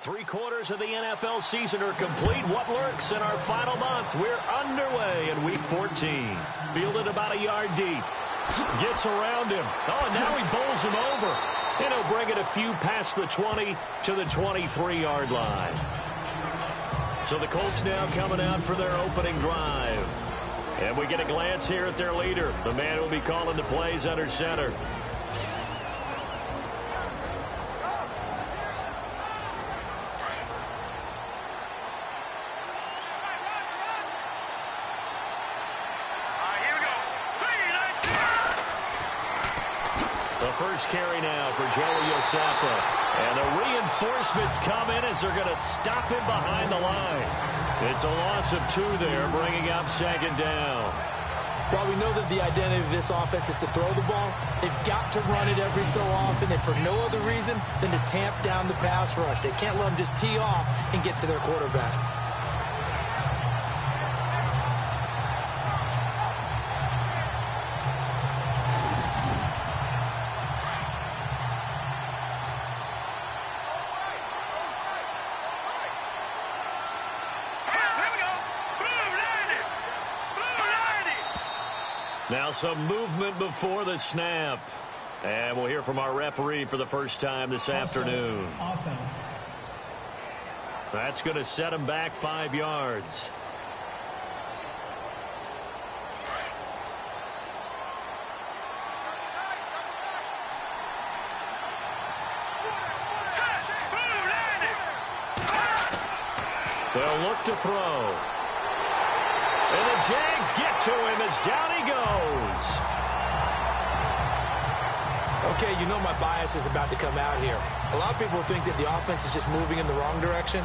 3/4 of the NFL season are complete. What lurks in our final month? We're underway in Week 14. Fielded about a yard deep. Gets around him. Oh, and now he bowls him over. And he'll bring it a few past the 20 to the 23-yard line. So the Colts now coming out for their opening drive. And we get a glance here at their leader, the man who will be calling the plays under center. First carry now for Joey Yosafa. And the reinforcements come in as they're going to stop him behind the line. It's a loss of 2 there, bringing up second down. While we know that the identity of this offense is to throw the ball, they've got to run it every so often, and for no other reason than to tamp down the pass rush. They can't let them just tee off and get to their quarterback. Now some movement before the snap. And we'll hear from our referee for the first time this afternoon. Offense. That's going to set him back 5 yards. They'll look to throw. And the Jags get to him as down he goes. Okay, you know my bias is about to come out here. A lot of people think that the offense is just moving in the wrong direction.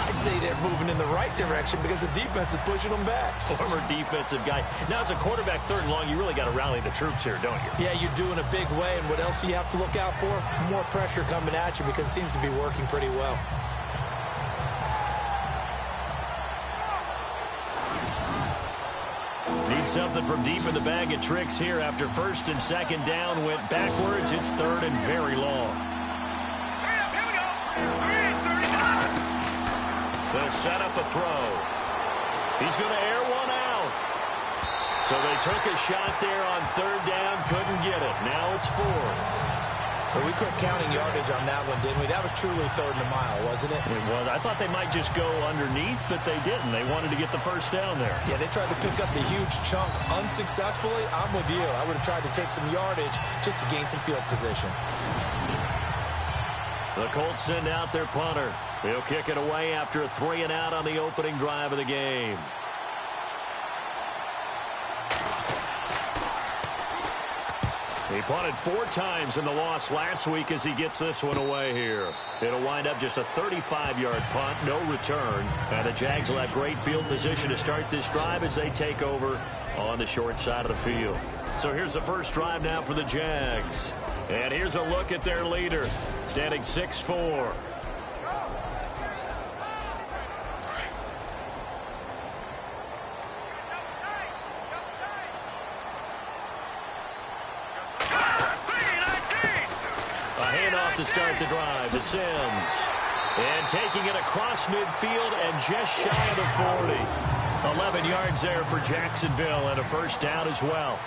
I'd say they're moving in the right direction because the defense is pushing them back. Former defensive guy. Now, as a quarterback, 3rd and long, you really got to rally the troops here, don't you? Yeah, you do in a big way. And what else do you have to look out for? More pressure coming at you because it seems to be working pretty well. Need something from deep in the bag of tricks here after 1st and 2nd down went backwards. It's 3rd and very long. They'll set up a throw. He's going to air one out. So they took a shot there on 3rd down, couldn't get it. Now it's 4th. But we quit counting yardage on that one, didn't we? That was truly 3rd and a mile, wasn't it? It was. I thought they might just go underneath, but they didn't. They wanted to get the 1st down there. Yeah, they tried to pick up the huge chunk unsuccessfully. I'm with you. I would have tried to take some yardage just to gain some field position. The Colts send out their punter. He'll kick it away after a 3 and out on the opening drive of the game. He punted 4 times in the loss last week as he gets this one away here. It'll wind up just a 35-yard punt, no return. And the Jags will have great field position to start this drive as they take over on the short side of the field. So here's the first drive now for the Jags. And here's a look at their leader, standing 6'4". To start the drive to Sims. And taking it across midfield and just shy of the 40. 11 yards there for Jacksonville and a 1st down as well.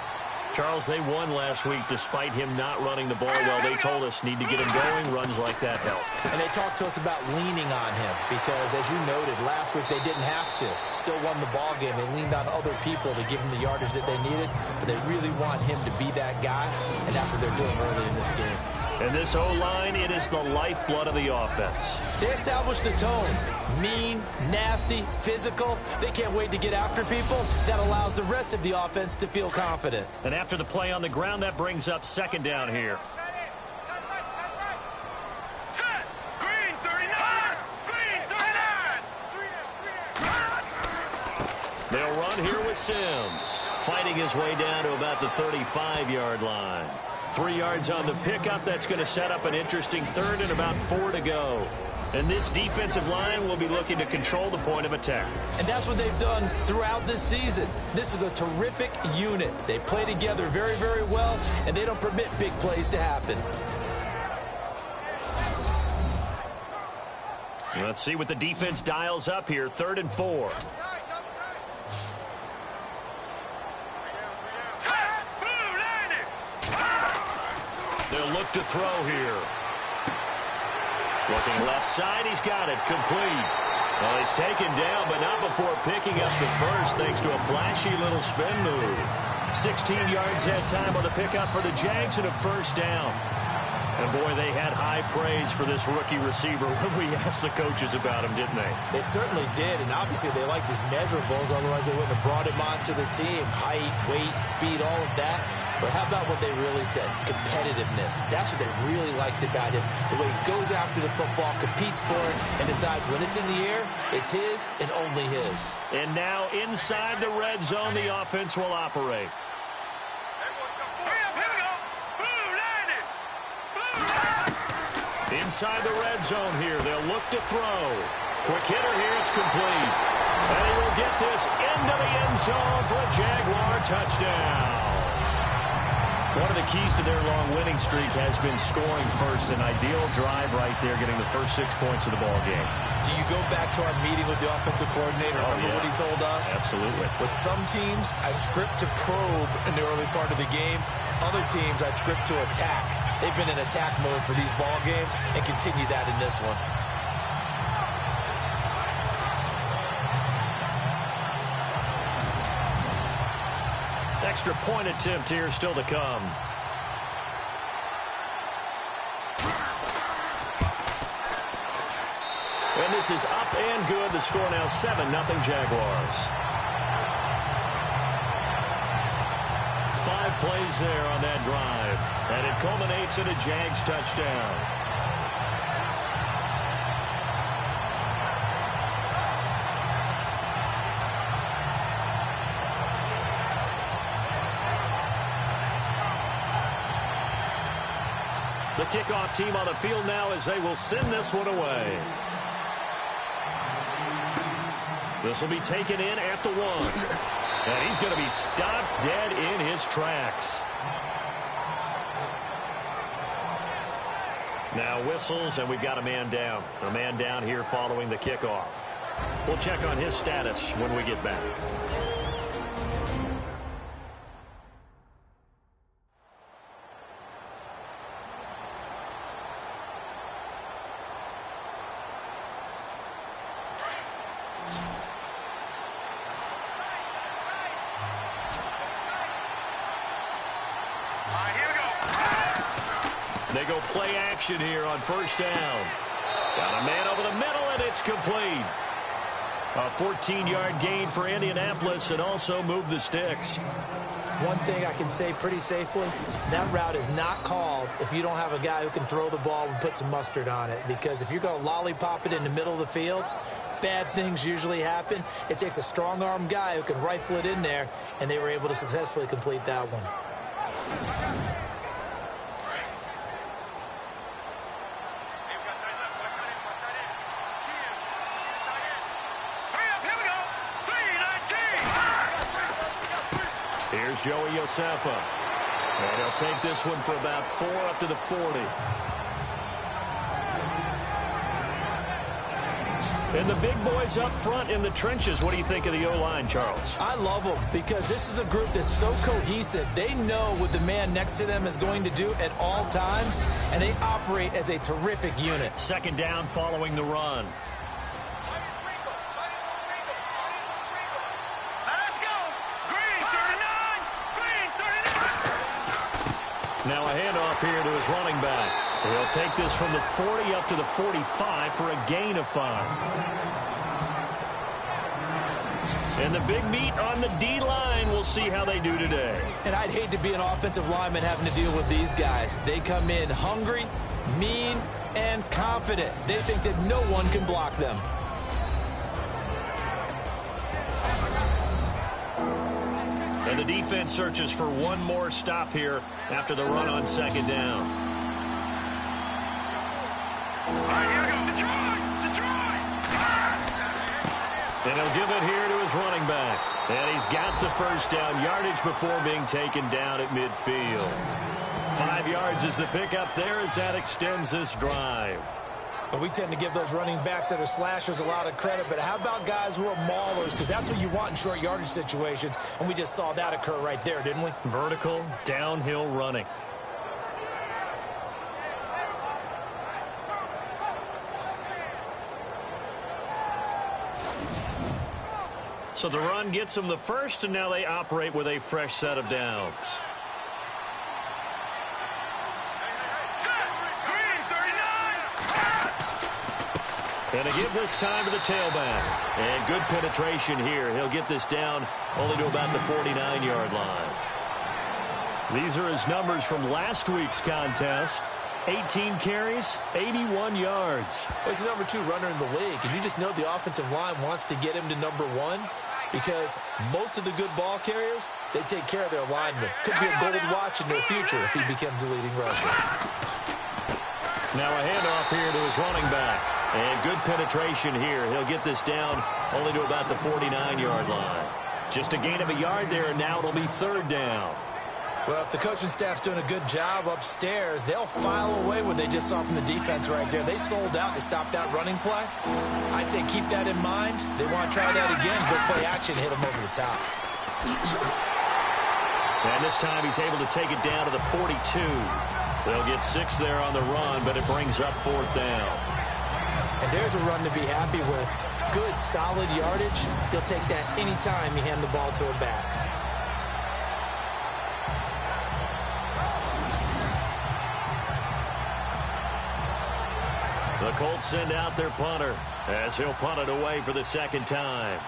Charles, they won last week despite him not running the ball well. They told us need to get him going. Runs like that help. And they talked to us about leaning on him because, as you noted, last week they didn't have to. Still won the ball game. They leaned on other people to give him the yardage that they needed, but they really want him to be that guy, and that's what they're doing early in this game. And this O-line, it is the lifeblood of the offense. They established the tone. Mean, nasty, physical. They can't wait to get after people. That allows the rest of the offense to feel confident. And after the play on the ground, that brings up 2nd down here. Green 39! Green 39! They'll run here with Sims. Fighting his way down to about the 35-yard line. 3 yards on the pickup. That's going to set up an interesting 3rd and about 4 to go. And this defensive line will be looking to control the point of attack. And that's what they've done throughout this season. This is a terrific unit. They play together very, very well, and they don't permit big plays to happen. Let's see what the defense dials up here. 3rd and 4. They'll look to throw here. Looking left side, he's got it. Complete. Well, he's taken down, but not before picking up the first, thanks to a flashy little spin move. 16 yards that time on the pickup for the Jags and a first down. And, boy, they had high praise for this rookie receiver when we asked the coaches about him, didn't they? They certainly did, and obviously they liked his measurables. Otherwise, they wouldn't have brought him onto the team. Height, weight, speed, all of that. But how about what they really said? Competitiveness. That's what they really liked about him. The way he goes after the football, competes for it, and decides when it's in the air, it's his and only his. And now inside the red zone, the offense will operate. Inside the red zone here, they'll look to throw. Quick hitter here, it's complete. And he will get this into the end zone for a Jaguar touchdown. One of the keys to their long winning streak has been scoring first. An ideal drive right there, getting the first 6 points of the ball game. Do you go back to our meeting with the offensive coordinator? Remember what he told us? Absolutely. With some teams, I script to probe in the early part of the game. Other teams, I script to attack. They've been in attack mode for these ball games and continue that in this one. Extra point attempt here still to come. And this is up and good. The score now 7-0 Jaguars. 5 plays there on that drive. And it culminates in a Jags touchdown. The kickoff team on the field now as they will send this one away. This will be taken in at the 1. And he's going to be stopped dead in his tracks. Now whistles, and we've got a man down. A man down here following the kickoff. We'll check on his status when we get back. They go play action here on first down. Got a man over the middle, and it's complete. A 14-yard gain for Indianapolis, and also move the sticks. One thing I can say pretty safely, that route is not called if you don't have a guy who can throw the ball and put some mustard on it. Because if you're going to lollipop it in the middle of the field, bad things usually happen. It takes a strong-arm guy who can rifle it in there, and they were able to successfully complete that one. Here's Joey Josefa. And he'll take this one for about 4 up to the 40. And the big boys up front in the trenches. What do you think of the O-line, Charles? I love them because this is a group that's so cohesive. They know what the man next to them is going to do at all times, and they operate as a terrific unit. 2nd down following the run. Now a handoff here to his running back. So he'll take this from the 40 up to the 45 for a gain of 5. And the big meat on the D-line. We'll see how they do today. And I'd hate to be an offensive lineman having to deal with these guys. They come in hungry, mean, and confident. They think that no one can block them. And the defense searches for one more stop here after the run on 2nd down. And he'll give it here to his running back. And he's got the first down yardage before being taken down at midfield. 5 yards is the pickup there as that extends this drive. And we tend to give those running backs that are slashers a lot of credit, but how about guys who are maulers? Because that's what you want in short yardage situations, and we just saw that occur right there, didn't we? Vertical, downhill running. So the run gets them the first, and now they operate with a fresh set of downs. And a give this time to the tailback. And good penetration here. He'll get this down only to about the 49-yard line. These are his numbers from last week's contest. 18 carries, 81 yards. Well, he's the number 2 runner in the league, and you just know the offensive line wants to get him to number 1 because most of the good ball carriers, they take care of their linemen. Could be a gold watch in their future if he becomes the leading rusher. Now a handoff here to his running back. And good penetration here. He'll get this down only to about the 49-yard line. Just a gain of a yard there, and now it'll be 3rd down. Well, if the coaching staff's doing a good job upstairs, they'll file away what they just saw from the defense right there. They sold out to stop that running play. I'd say keep that in mind. They want to try that again. Go play action, hit them over the top. And this time he's able to take it down to the 42. They'll get 6 there on the run, but it brings up 4th down. And there's a run to be happy with. Good, solid yardage. He'll take that anytime you hand the ball to a back. The Colts send out their punter as he'll punt it away for the 2nd time.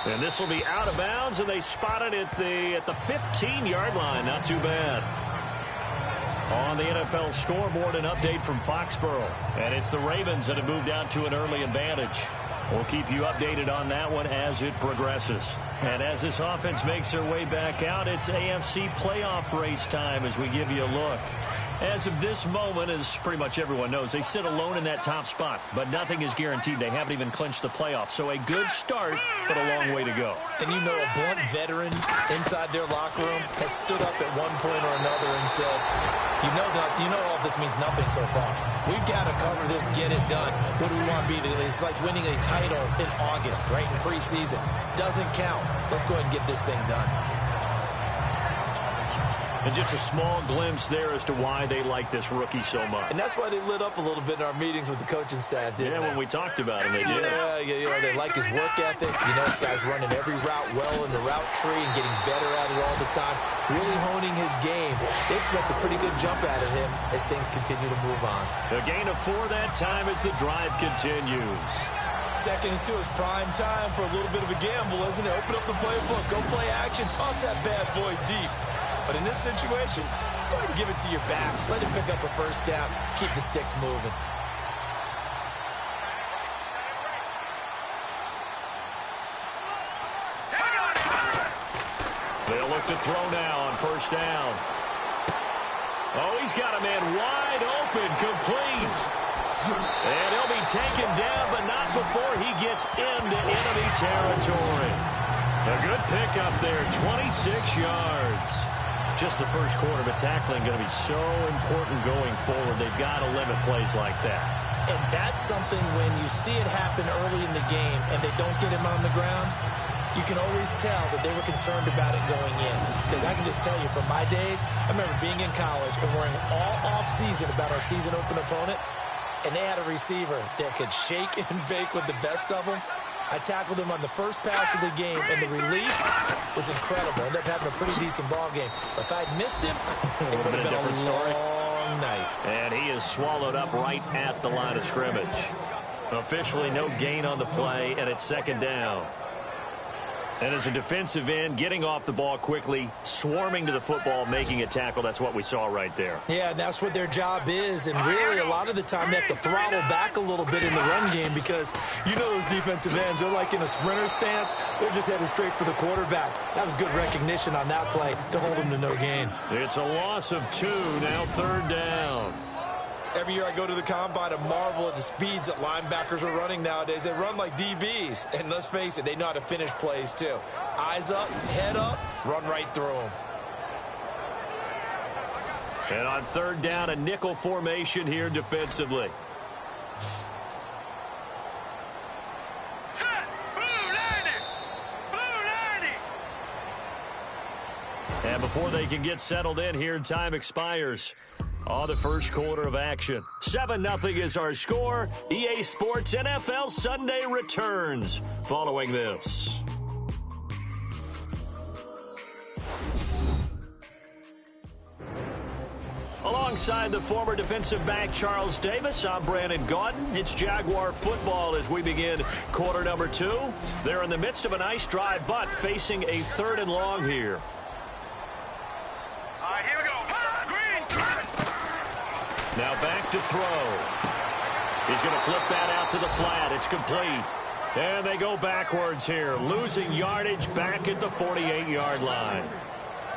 And this will be out of bounds, and they spot it at the 15-yard line. Not too bad. On the NFL scoreboard, an update from Foxborough. And it's the Ravens that have moved out to an early advantage. We'll keep you updated on that one as it progresses. And as this offense makes their way back out, it's AFC playoff race time as we give you a look. As of this moment, as pretty much everyone knows, they sit alone in that top spot. But nothing is guaranteed. They haven't even clinched the playoffs. So a good start, but a long way to go. And you know a blunt veteran inside their locker room has stood up at one point or another and said, you know all this means nothing so far. We've got to cover this, get it done. What do we want to be? It's like winning a title in August, right, in preseason. Doesn't count. Let's go ahead and get this thing done. And just a small glimpse there as to why they like this rookie so much. And that's why they lit up a little bit in our meetings with the coaching staff, didn't they? When we talked about him, they did. Yeah, they like his work ethic. You know, this guy's running every route well in the route tree and getting better at it all the time, really honing his game. They expect a pretty good jump out of him as things continue to move on. A gain of 4 that time as the drive continues. 2nd and 2 is prime time for a little bit of a gamble, isn't it? Open up the playbook, go play action, toss that bad boy deep. But in this situation, go ahead and give it to your back. Let him pick up a 1st down. Keep the sticks moving. They'll look to throw now on 1st down. Oh, he's got a man wide open, complete. And he'll be taken down, but not before he gets into enemy territory. A good pickup there, 26 yards. Just the first quarter, but tackling going to be so important going forward. They've got to limit plays like that. And that's something when you see it happen early in the game and they don't get him on the ground, you can always tell that they were concerned about it going in. Because I can just tell you from my days, I remember being in college and worrying all off-season about our season open opponent, and they had a receiver that could shake and bake with the best of them. I tackled him on the first pass of the game, and the relief was incredible. Ended up having a pretty decent ball game. But if I'd missed him, it would have been a long night. And he is swallowed up right at the line of scrimmage. Officially no gain on the play, and it's 2nd down. And as a defensive end, getting off the ball quickly, swarming to the football, making a tackle, that's what we saw right there. Yeah, and that's what their job is. And really, a lot of the time, they have to throttle back a little bit in the run game because you know those defensive ends, they're like in a sprinter stance. They're just headed straight for the quarterback. That was good recognition on that play to hold them to no gain. It's a loss of 2, now 3rd down. Every year I go to the combine and marvel at the speeds that linebackers are running nowadays. They run like DBs. And let's face it, they know how to finish plays too. Eyes up, head up, run right through them. And on third down, a nickel formation here defensively. Set. Blue 90. Blue 90. And before they can get settled in here, time expires on the first quarter of action. 7-0 is our score. EA Sports NFL Sunday returns following this. Alongside the former defensive back Charles Davis, I'm Brandon Gaudin. It's Jaguar football as we begin quarter number 2. They're in the midst of a nice drive, but facing a 3rd and long here. All right, here we go. Green. Now back to throw. He's going to flip that out to the flat. It's complete. And they go backwards here, losing yardage back at the 48-yard line.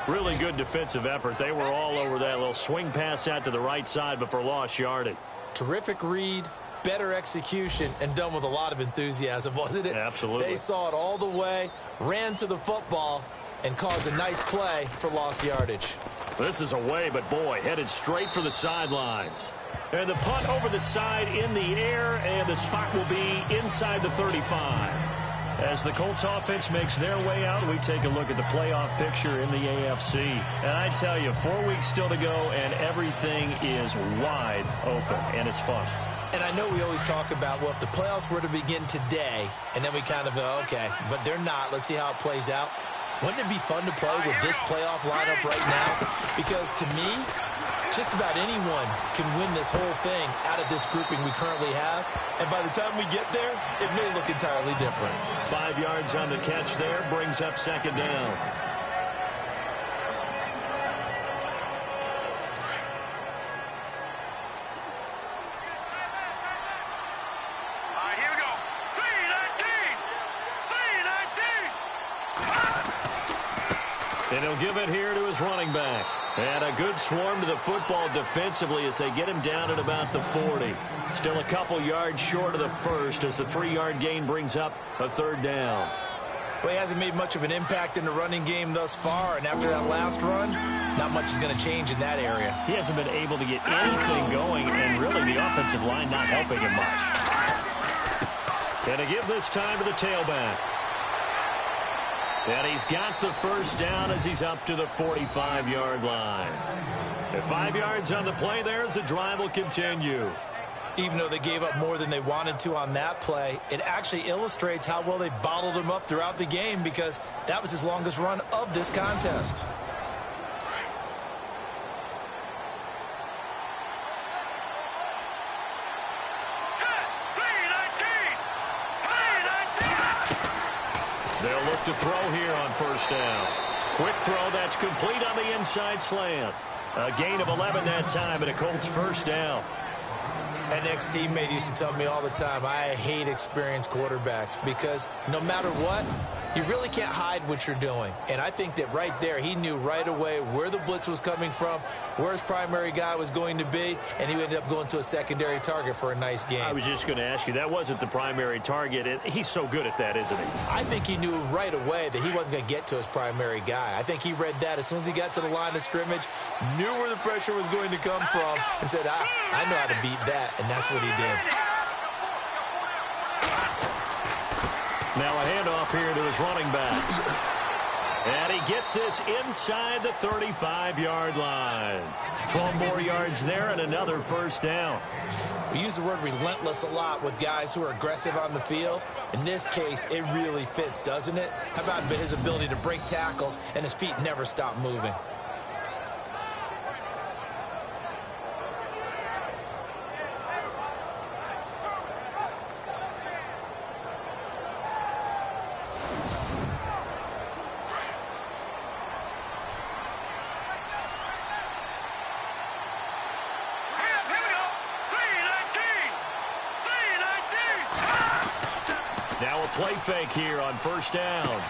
Really good defensive effort. They were all over that little swing pass out to the right side before lost yardage. Terrific read, better execution, and done with a lot of enthusiasm, wasn't it? Absolutely. They saw it all the way, ran to the football, and caused a nice play for lost yardage. This is away, but boy, headed straight for the sidelines. And the punt over the side in the air, and the spot will be inside the 35. As the Colts offense makes their way out, we take a look at the playoff picture in the AFC. And I tell you, 4 weeks still to go, and everything is wide open, and it's fun. And I know we always talk about, well, if the playoffs were to begin today, and then we kind of go, okay, but they're not. Let's see how it plays out. Wouldn't it be fun to play with this playoff lineup right now? Because to me, just about anyone can win this whole thing out of this grouping we currently have. And by the time we get there, it may look entirely different. 5 yards on the catch there, brings up 2nd down. All right, here we go. 319. 319. And he'll give it here to his running back. And a good swarm to the football defensively as they get him down at about the 40. Still a couple yards short of the first as the 3-yard gain brings up a 3rd down. Well, he hasn't made much of an impact in the running game thus far, and after that last run, not much is going to change in that area. He hasn't been able to get anything going, and really the offensive line not helping him much. And to give this time to the tailback. And he's got the first down as he's up to the 45-yard line. At 5 yards on the play there as the drive will continue. Even though they gave up more than they wanted to on that play, it actually illustrates how well they bottled him up throughout the game because that was his longest run of this contest. Set. 319. 319. They'll look to throw here on first down. Quick throw that's complete on the inside slant. A gain of 11 that time and a Colts first down. An ex-teammate used to tell me all the time, I hate experienced quarterbacks because no matter what, you really can't hide what you're doing. And I think that right there, he knew right away where the blitz was coming from, where his primary guy was going to be, and he ended up going to a secondary target for a nice game. I was just going to ask you, that wasn't the primary target. He's so good at that, isn't he? I think he knew right away that he wasn't going to get to his primary guy. I think he read that as soon as he got to the line of scrimmage, knew where the pressure was going to come from, and said, I know how to beat that, and that's what he did. Now a handoff here to his running back. And he gets this inside the 35-yard line. 12 more yards there and another first down. We use the word relentless a lot with guys who are aggressive on the field. In this case, it really fits, doesn't it? How about his ability to break tackles and his feet never stop moving? Play fake here on first down.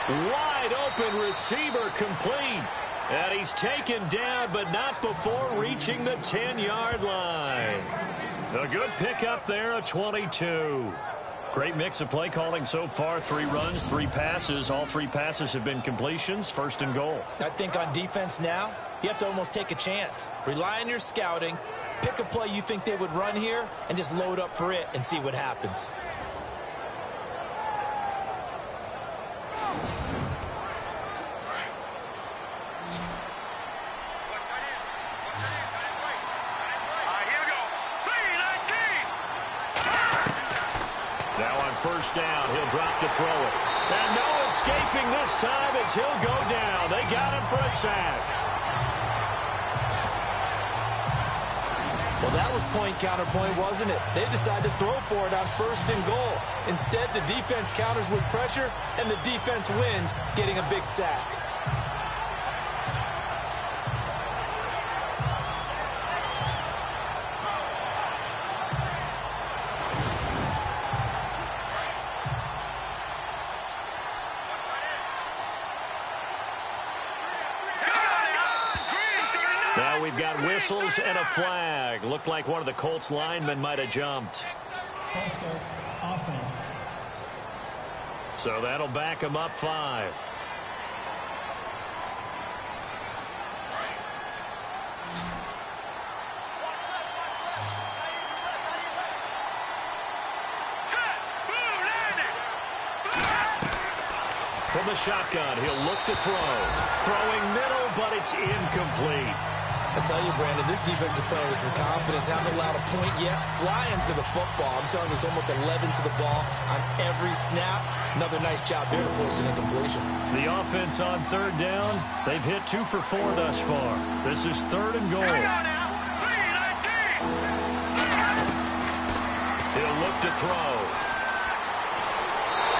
Wide open receiver complete. And he's taken down, but not before reaching the 10-yard line. A good pickup there, a 22. Great mix of play calling so far. 3 runs, 3 passes. All 3 passes have been completions. First and goal. I think on defense now, you have to almost take a chance. Rely on your scouting. Pick a play you think they would run here and just load up for it and see what happens. First down, he'll drop to throw it. And no escaping this time as he'll go down. They got him for a sack. Well, that was point counterpoint, wasn't it? They decided to throw for it on first and goal. Instead, the defense counters with pressure, and the defense wins, getting a big sack. Now we've got whistles and a flag. Looked like one of the Colts linemen might have jumped. False start, offense. So that'll back him up 5. From the shotgun, he'll look to throw. Throwing middle, but it's incomplete. I tell you, Brandon, this defense is playing with some confidence. Haven't allowed a point yet. Flying to the football. I'm telling you, it's almost 11 to the ball on every snap. Another nice job there to force an incompletion. The offense on third down, they've hit 2 for 4 thus far. This is third and goal. He'll look to throw.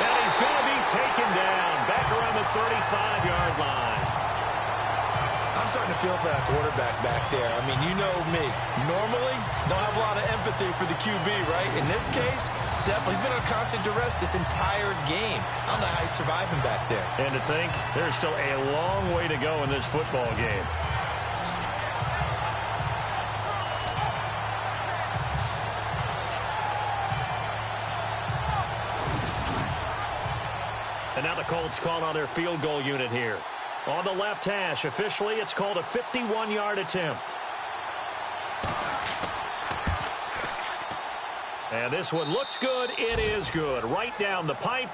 And he's going to be taken down back around the 35-yard line. I'm starting to feel for that quarterback back there. I mean, you know me. Normally, don't have a lot of empathy for the QB, right? In this case, definitely. He's been under constant duress this entire game. I don't know how he's surviving back there. And to think, there's still a long way to go in this football game. And now the Colts call on their field goal unit here. On the left hash, officially, it's called a 51-yard attempt. And this one looks good. It is good. Right down the pipe.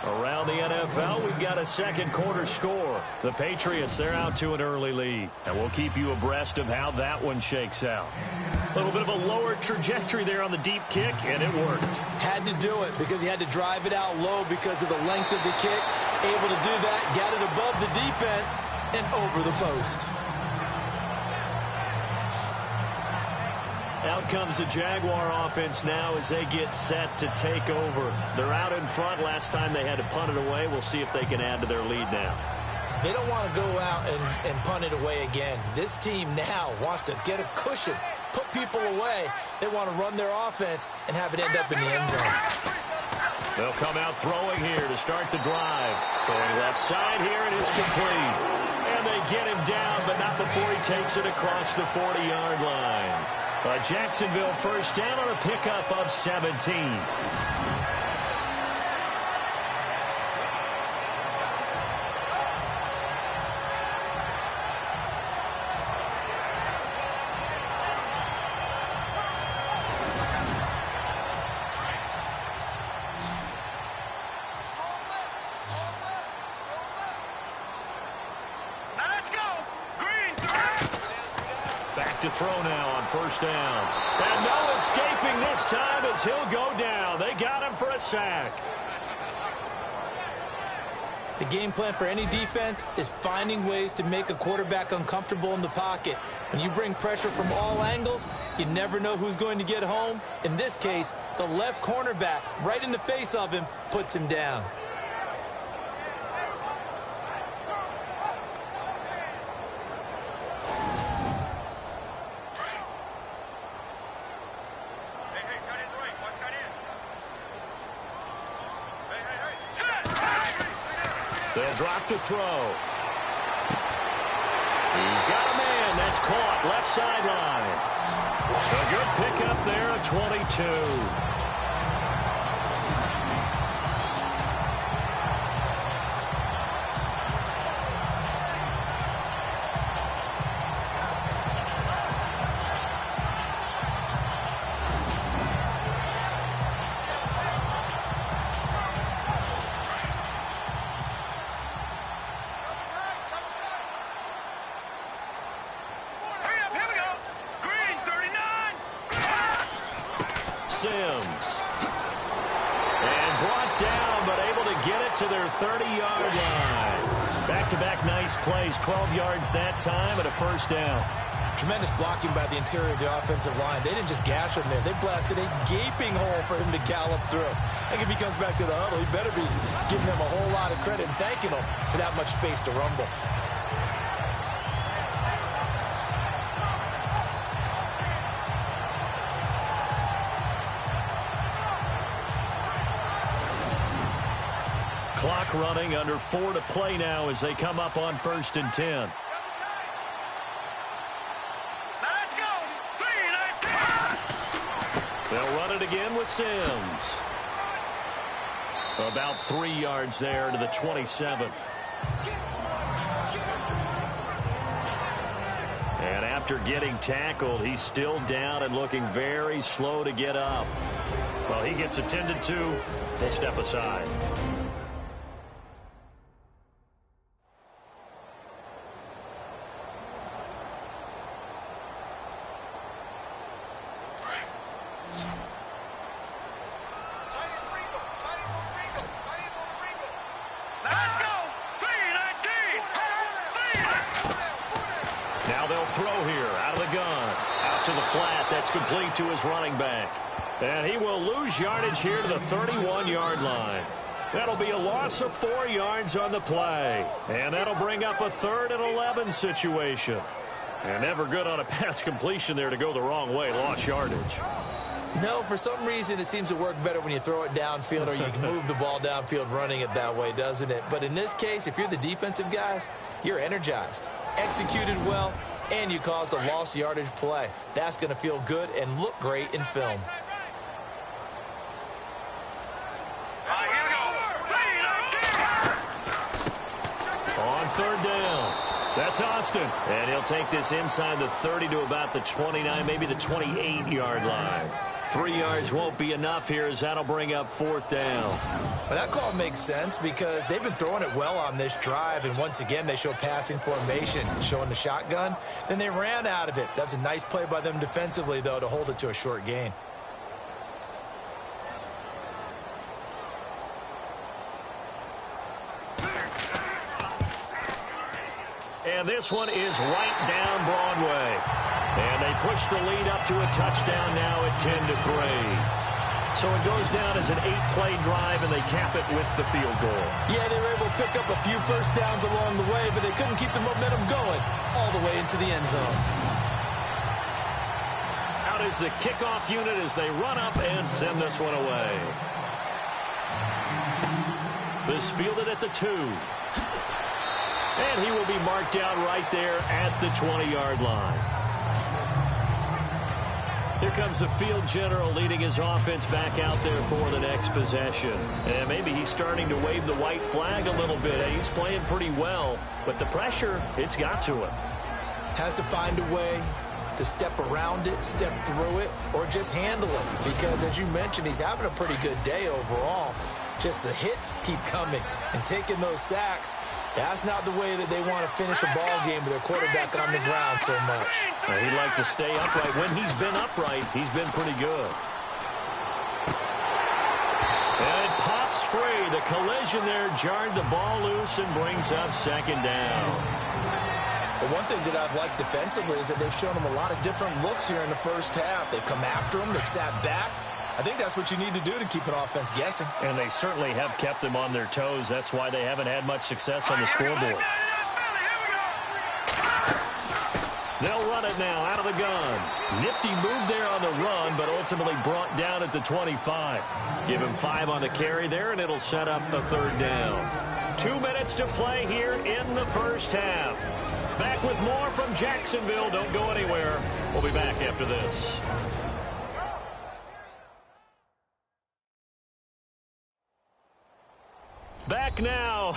Around the NFL, we've got a second quarter score. The Patriots, they're out to an early lead. And we'll keep you abreast of how that one shakes out. A little bit of a lower trajectory there on the deep kick, and it worked. Had to do it because he had to drive it out low because of the length of the kick. Able to do that, got it above the defense and over the post. Out comes the Jaguar offense now as they get set to take over. They're out in front. Last time they had to punt it away. We'll see if they can add to their lead now. They don't want to go out and punt it away again. This team now wants to get a cushion, put people away. They want to run their offense and have it end up in the end zone. They'll come out throwing here to start the drive. Throwing left side here, and it's complete. And they get him down, but not before he takes it across the 40-yard line. A Jacksonville first down on a pickup of 17. To throw now on first down. And no escaping this time as he'll go down. They got him for a sack. The game plan for any defense is finding ways to make a quarterback uncomfortable in the pocket. When you bring pressure from all angles, you never know who's going to get home. In this case, the left cornerback right in the face of him puts him down. They'll drop to throw. left sideline. A good pickup there at 22. Sims. And brought down, but able to get it to their 30-yard line. Back-to-back nice plays, 12 yards that time and a first down. Tremendous blocking by the interior of the offensive line. They didn't just gash him there. They blasted a gaping hole for him to gallop through. I think if he comes back to the huddle, he better be giving them a whole lot of credit and thanking them for that much space to rumble. Clock running, under 4 to play now as they come up on 1st and 10. Let's go. 3-19. They'll run it again with Sims. About 3 yards there to the 27. And after getting tackled, he's still down and looking very slow to get up. Well, he gets attended to. He'll step aside. Let's go. 3-19. Now they'll throw here out of the gun. Out to the flat. That's complete to his running back. And he will lose yardage here to the 31-yard line. That'll be a loss of 4 yards on the play. And that'll bring up a 3rd and 11 situation. And never good on a pass completion there to go the wrong way. Lost yardage. No, for some reason, it seems to work better when you throw it downfield or you can move the ball downfield running it that way, doesn't it? But in this case, if you're the defensive guys, you're energized, executed well, and you caused a lost yardage play. That's going to feel good and look great in film. Here we go. 3-19. On 3rd down. That's Austin. And he'll take this inside the 30 to about the 29, maybe the 28-yard line. 3 yards won't be enough here as that'll bring up 4th down. Well, that call makes sense because they've been throwing it well on this drive, and once again they show passing formation, showing the shotgun. Then they ran out of it. That's a nice play by them defensively, though, to hold it to a short gain. And this one is right down Broadway. And they push the lead up to a touchdown now at 10-3. So it goes down as an 8-play drive, and they cap it with the field goal. Yeah, they were able to pick up a few first downs along the way, but they couldn't keep the momentum going all the way into the end zone. Out is the kickoff unit as they run up and send this one away. This fielded at the 2. And he will be marked down right there at the 20-yard line. Here comes the field general leading his offense back out there for the next possession. And maybe he's starting to wave the white flag a little bit. He's playing pretty well, but the pressure, it's got to him. Has to find a way to step around it, step through it, or just handle it. Because, as you mentioned, he's having a pretty good day overall. Just the hits keep coming and taking those sacks. That's not the way that they want to finish a ball game with their quarterback on the ground so much. He'd like to stay upright. When he's been upright, he's been pretty good. And it pops free. The collision there jarred the ball loose and brings up 2nd down. But one thing that I've liked defensively is that they've shown them a lot of different looks here in the first half. They've come after them. They've sat back. I think that's what you need to do to keep an offense guessing. And they certainly have kept them on their toes. That's why they haven't had much success on the scoreboard. They'll run it now out of the gun. Nifty move there on the run, but ultimately brought down at the 25. Give him 5 on the carry there, and it'll set up a 3rd down. 2 minutes to play here in the first half. Back with more from Jacksonville. Don't go anywhere. We'll be back after this. Back now.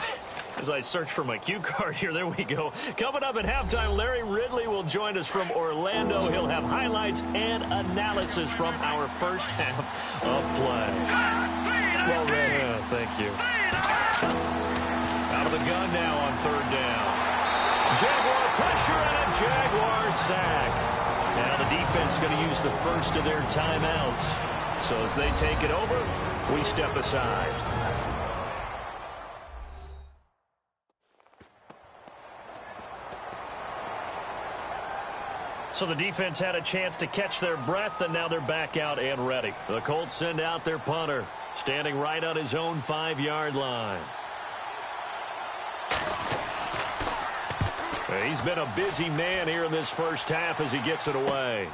As I search for my cue card here, there we go. Coming up at halftime, Larry Ridley will join us from Orlando. He'll have highlights and analysis from our first half of play. Well read. Yeah, thank you. Out of the gun now on third down. Jaguar pressure and a Jaguar sack. Now the defense going to use the first of their timeouts. So as they take it over, we step aside. So the defense had a chance to catch their breath, and now they're back out and ready. The Colts send out their punter, standing right on his own 5-yard line. He's been a busy man here in this first half as he gets it away.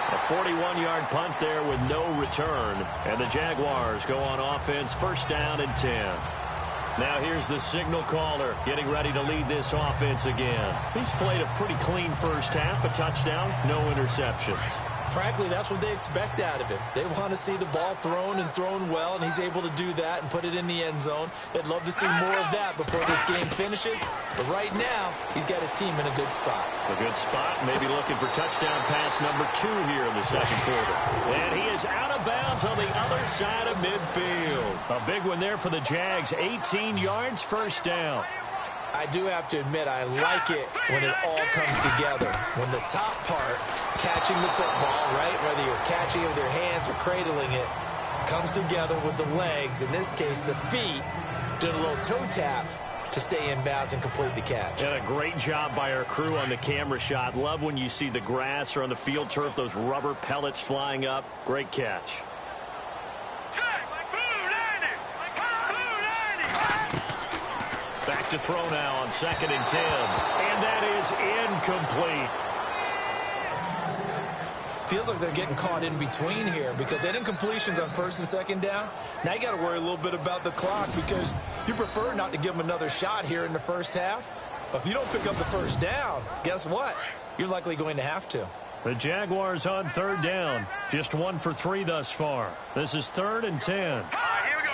A 41-yard punt there with no return, and the Jaguars go on offense, first down and 10. Now here's the signal caller getting ready to lead this offense again. He's played a pretty clean first half, a touchdown, no interceptions. Frankly, that's what they expect out of him. They want to see the ball thrown and thrown well, and he's able to do that and put it in the end zone. They'd love to see more of that before this game finishes. But right now, he's got his team in a good spot. A good spot, maybe looking for touchdown pass number 2 here in the second quarter. And he is out of bounds on the other side of midfield. A big one there for the Jags, 18 yards, first down. I do have to admit, I like it when it all comes together. When the top part, catching the football, right, whether you're catching it with your hands or cradling it, comes together with the legs, in this case the feet, doing a little toe tap to stay in bounds and complete the catch. And a great job by our crew on the camera shot. Love when you see the grass or on the field turf, those rubber pellets flying up. Great catch. Back to throw now on 2nd and 10. And that is incomplete. Feels like they're getting caught in between here because they didn't completions on 1st and 2nd down. Now you got to worry a little bit about the clock because you prefer not to give them another shot here in the first half. But if you don't pick up the first down, guess what? You're likely going to have to. The Jaguars on 3rd down. Just 1 for 3 thus far. This is 3rd and 10. Here we go.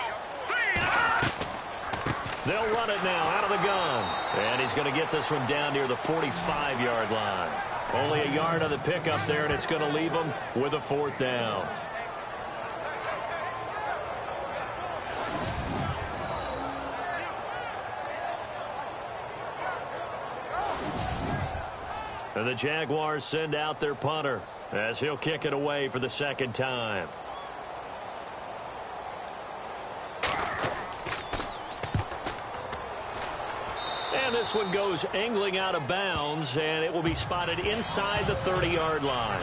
They'll run it now out of the gun. And he's going to get this one down near the 45-yard line. Only a yard on the pickup there, and it's going to leave him with a 4th down. And the Jaguars send out their punter as he'll kick it away for the 2nd time. And this one goes angling out of bounds, and it will be spotted inside the 30-yard line.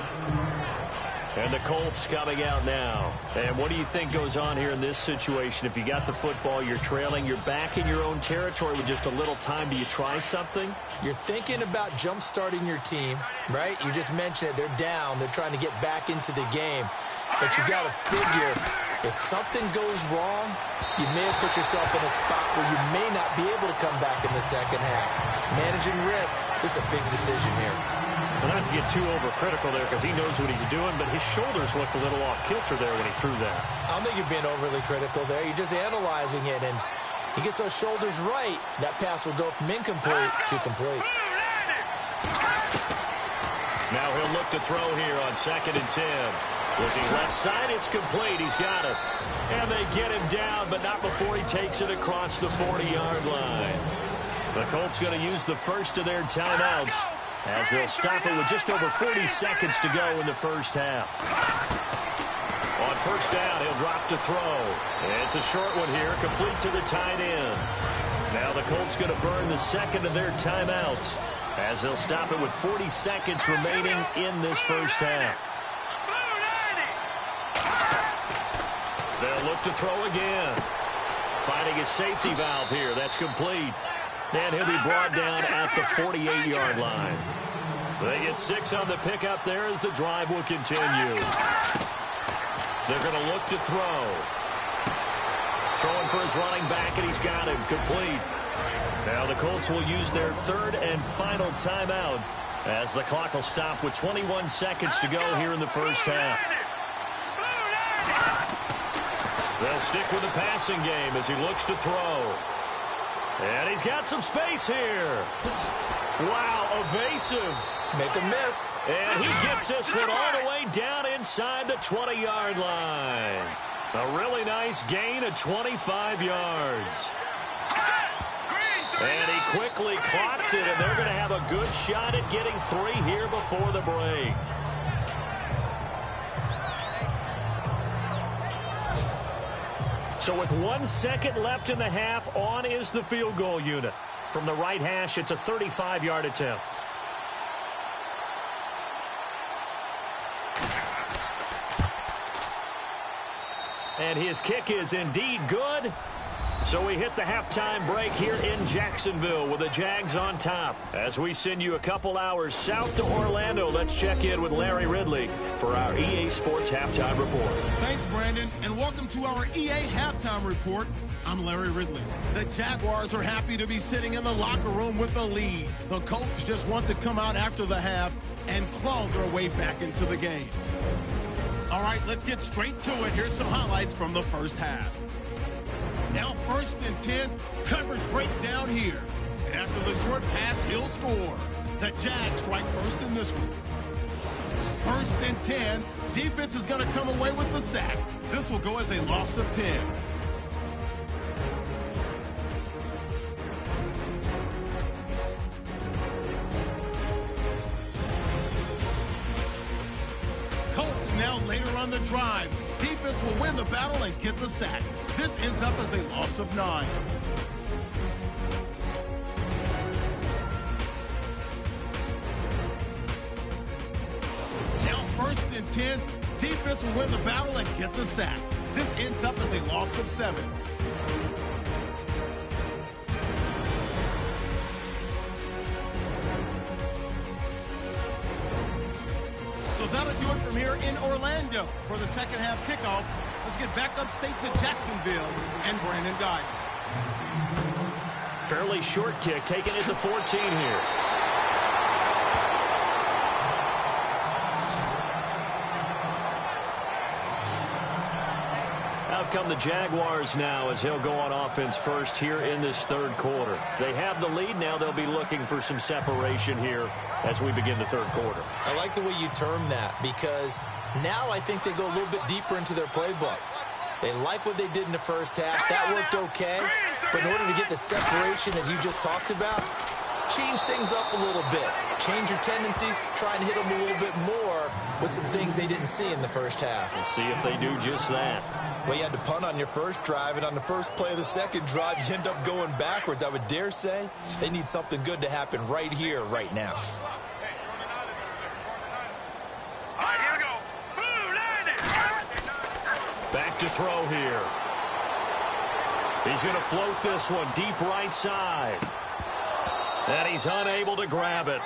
And the Colts coming out now. And what do you think goes on here in this situation? If you got the football, you're trailing, you're back in your own territory with just a little time. Do you try something? You're thinking about jump-starting your team, right? You just mentioned it. They're down. They're trying to get back into the game. But you got to figure, if something goes wrong, you may have put yourself in a spot where you may not be able to come back in the second half. Managing risk is a big decision here. Well, not to get too overcritical there because he knows what he's doing, but his shoulders looked a little off kilter there when he threw that. I don't think you're being overly critical there. You're just analyzing it, and he gets those shoulders right. That pass will go from incomplete to complete. Now he'll look to throw here on 2nd and 10. Looking left side, it's complete. He's got it. And they get him down, but not before he takes it across the 40-yard line. The Colts going to use the first of their timeouts as they'll stop it with just over 40 seconds to go in the first half. On 1st down, he'll drop to throw. It's a short one here, complete to the tight end. Now the Colts going to burn the 2nd of their timeouts as they'll stop it with 40 seconds remaining in this first half. They'll look to throw again. Finding his safety valve here. That's complete. And he'll be brought down at the 48-yard line. They get 6 on the pickup there as the drive will continue. They're going to look to throw. Throwing for his running back, and he's got him complete. Now the Colts will use their third and final timeout as the clock will stop with 21 seconds to go here in the first half. They'll stick with the passing game as he looks to throw. And he's got some space here. Wow, evasive. Make a miss. And he gets this one all the way down inside the 20-yard line. A really nice gain of 25 yards. And he quickly clocks it, and they're going to have a good shot at getting 3 here before the break. So with 1 second left in the half, on is the field goal unit. From the right hash, it's a 35-yard attempt. And his kick is indeed good. So we hit the halftime break here in Jacksonville with the Jags on top. As we send you a couple hours south to Orlando, let's check in with Larry Ridley for our EA Sports Halftime Report. Thanks, Brandon, and welcome to our EA Halftime Report. I'm Larry Ridley. The Jaguars are happy to be sitting in the locker room with a lead. The Colts just want to come out after the half and claw their way back into the game. All right, let's get straight to it. Here's some highlights from the first half. Now 1st and 10, coverage breaks down here. And after the short pass, he'll score. The Jags strike first in this one. 1st and 10, defense is going to come away with a sack. This will go as a loss of 10. Colts now later on the drive. Defense will win the battle and get the sack. This ends up as a loss of 9. Now 1st and 10. Defense will win the battle and get the sack. This ends up as a loss of 7. So that'll do it from here in Orlando for the second half kickoff. Let's get back upstate to Jacksonville and Brandon Guy. Fairly short kick, taking it to 14 here. Out come the Jaguars now as he'll go on offense first here in this third quarter. They have the lead now. They'll be looking for some separation here as we begin the third quarter. I like the way you term that because now I think they go a little bit deeper into their playbook. They like what they did in the first half. That worked okay. But in order to get the separation that you just talked about, change things up a little bit. Change your tendencies. Try and hit them a little bit more with some things they didn't see in the first half. We'll see if they do just that. Well, you had to punt on your first drive, and on the first play of the second drive, you end up going backwards. I would dare say they need something good to happen right here, right now. Back to throw here. He's going to float this one deep right side. And he's unable to grab it.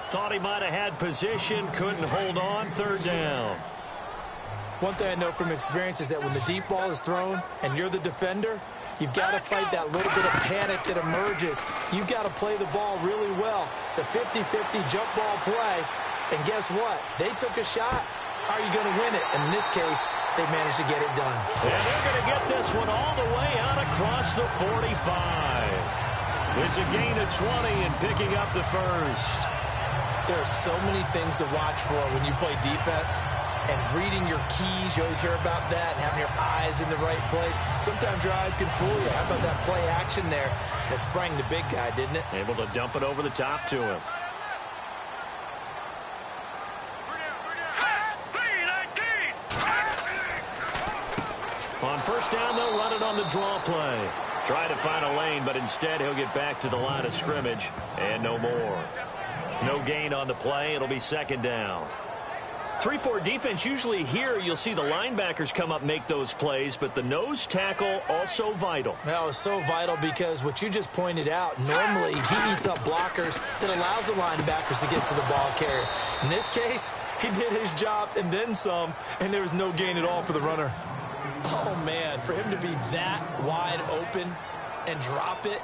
Thought he might have had position, couldn't hold on, third down. One thing I know from experience is that when the deep ball is thrown and you're the defender, you've got to fight that little bit of panic that emerges. You've got to play the ball really well. It's a 50-50 jump ball play. And guess what? They took a shot. How are you going to win it? And in this case, they managed to get it done. And they're going to get this one all the way out across the 45. It's a gain of 20 and picking up the first. There are so many things to watch for when you play defense. And reading your keys, you always hear about that, and having your eyes in the right place. Sometimes your eyes can fool you. How about that play action there? And it sprang the big guy, didn't it? Able to dump it over the top to him. On first down, they'll run it on the draw play. Try to find a lane, but instead he'll get back to the line of scrimmage. And no more. No gain on the play. It'll be second down. 3-4 defense, usually here you'll see the linebackers come up, make those plays, but the nose tackle also vital. Well, it's so vital because what you just pointed out, normally he eats up blockers that allows the linebackers to get to the ball carrier. In this case, he did his job and then some, and there was no gain at all for the runner. Oh, man, for him to be that wide open and drop it,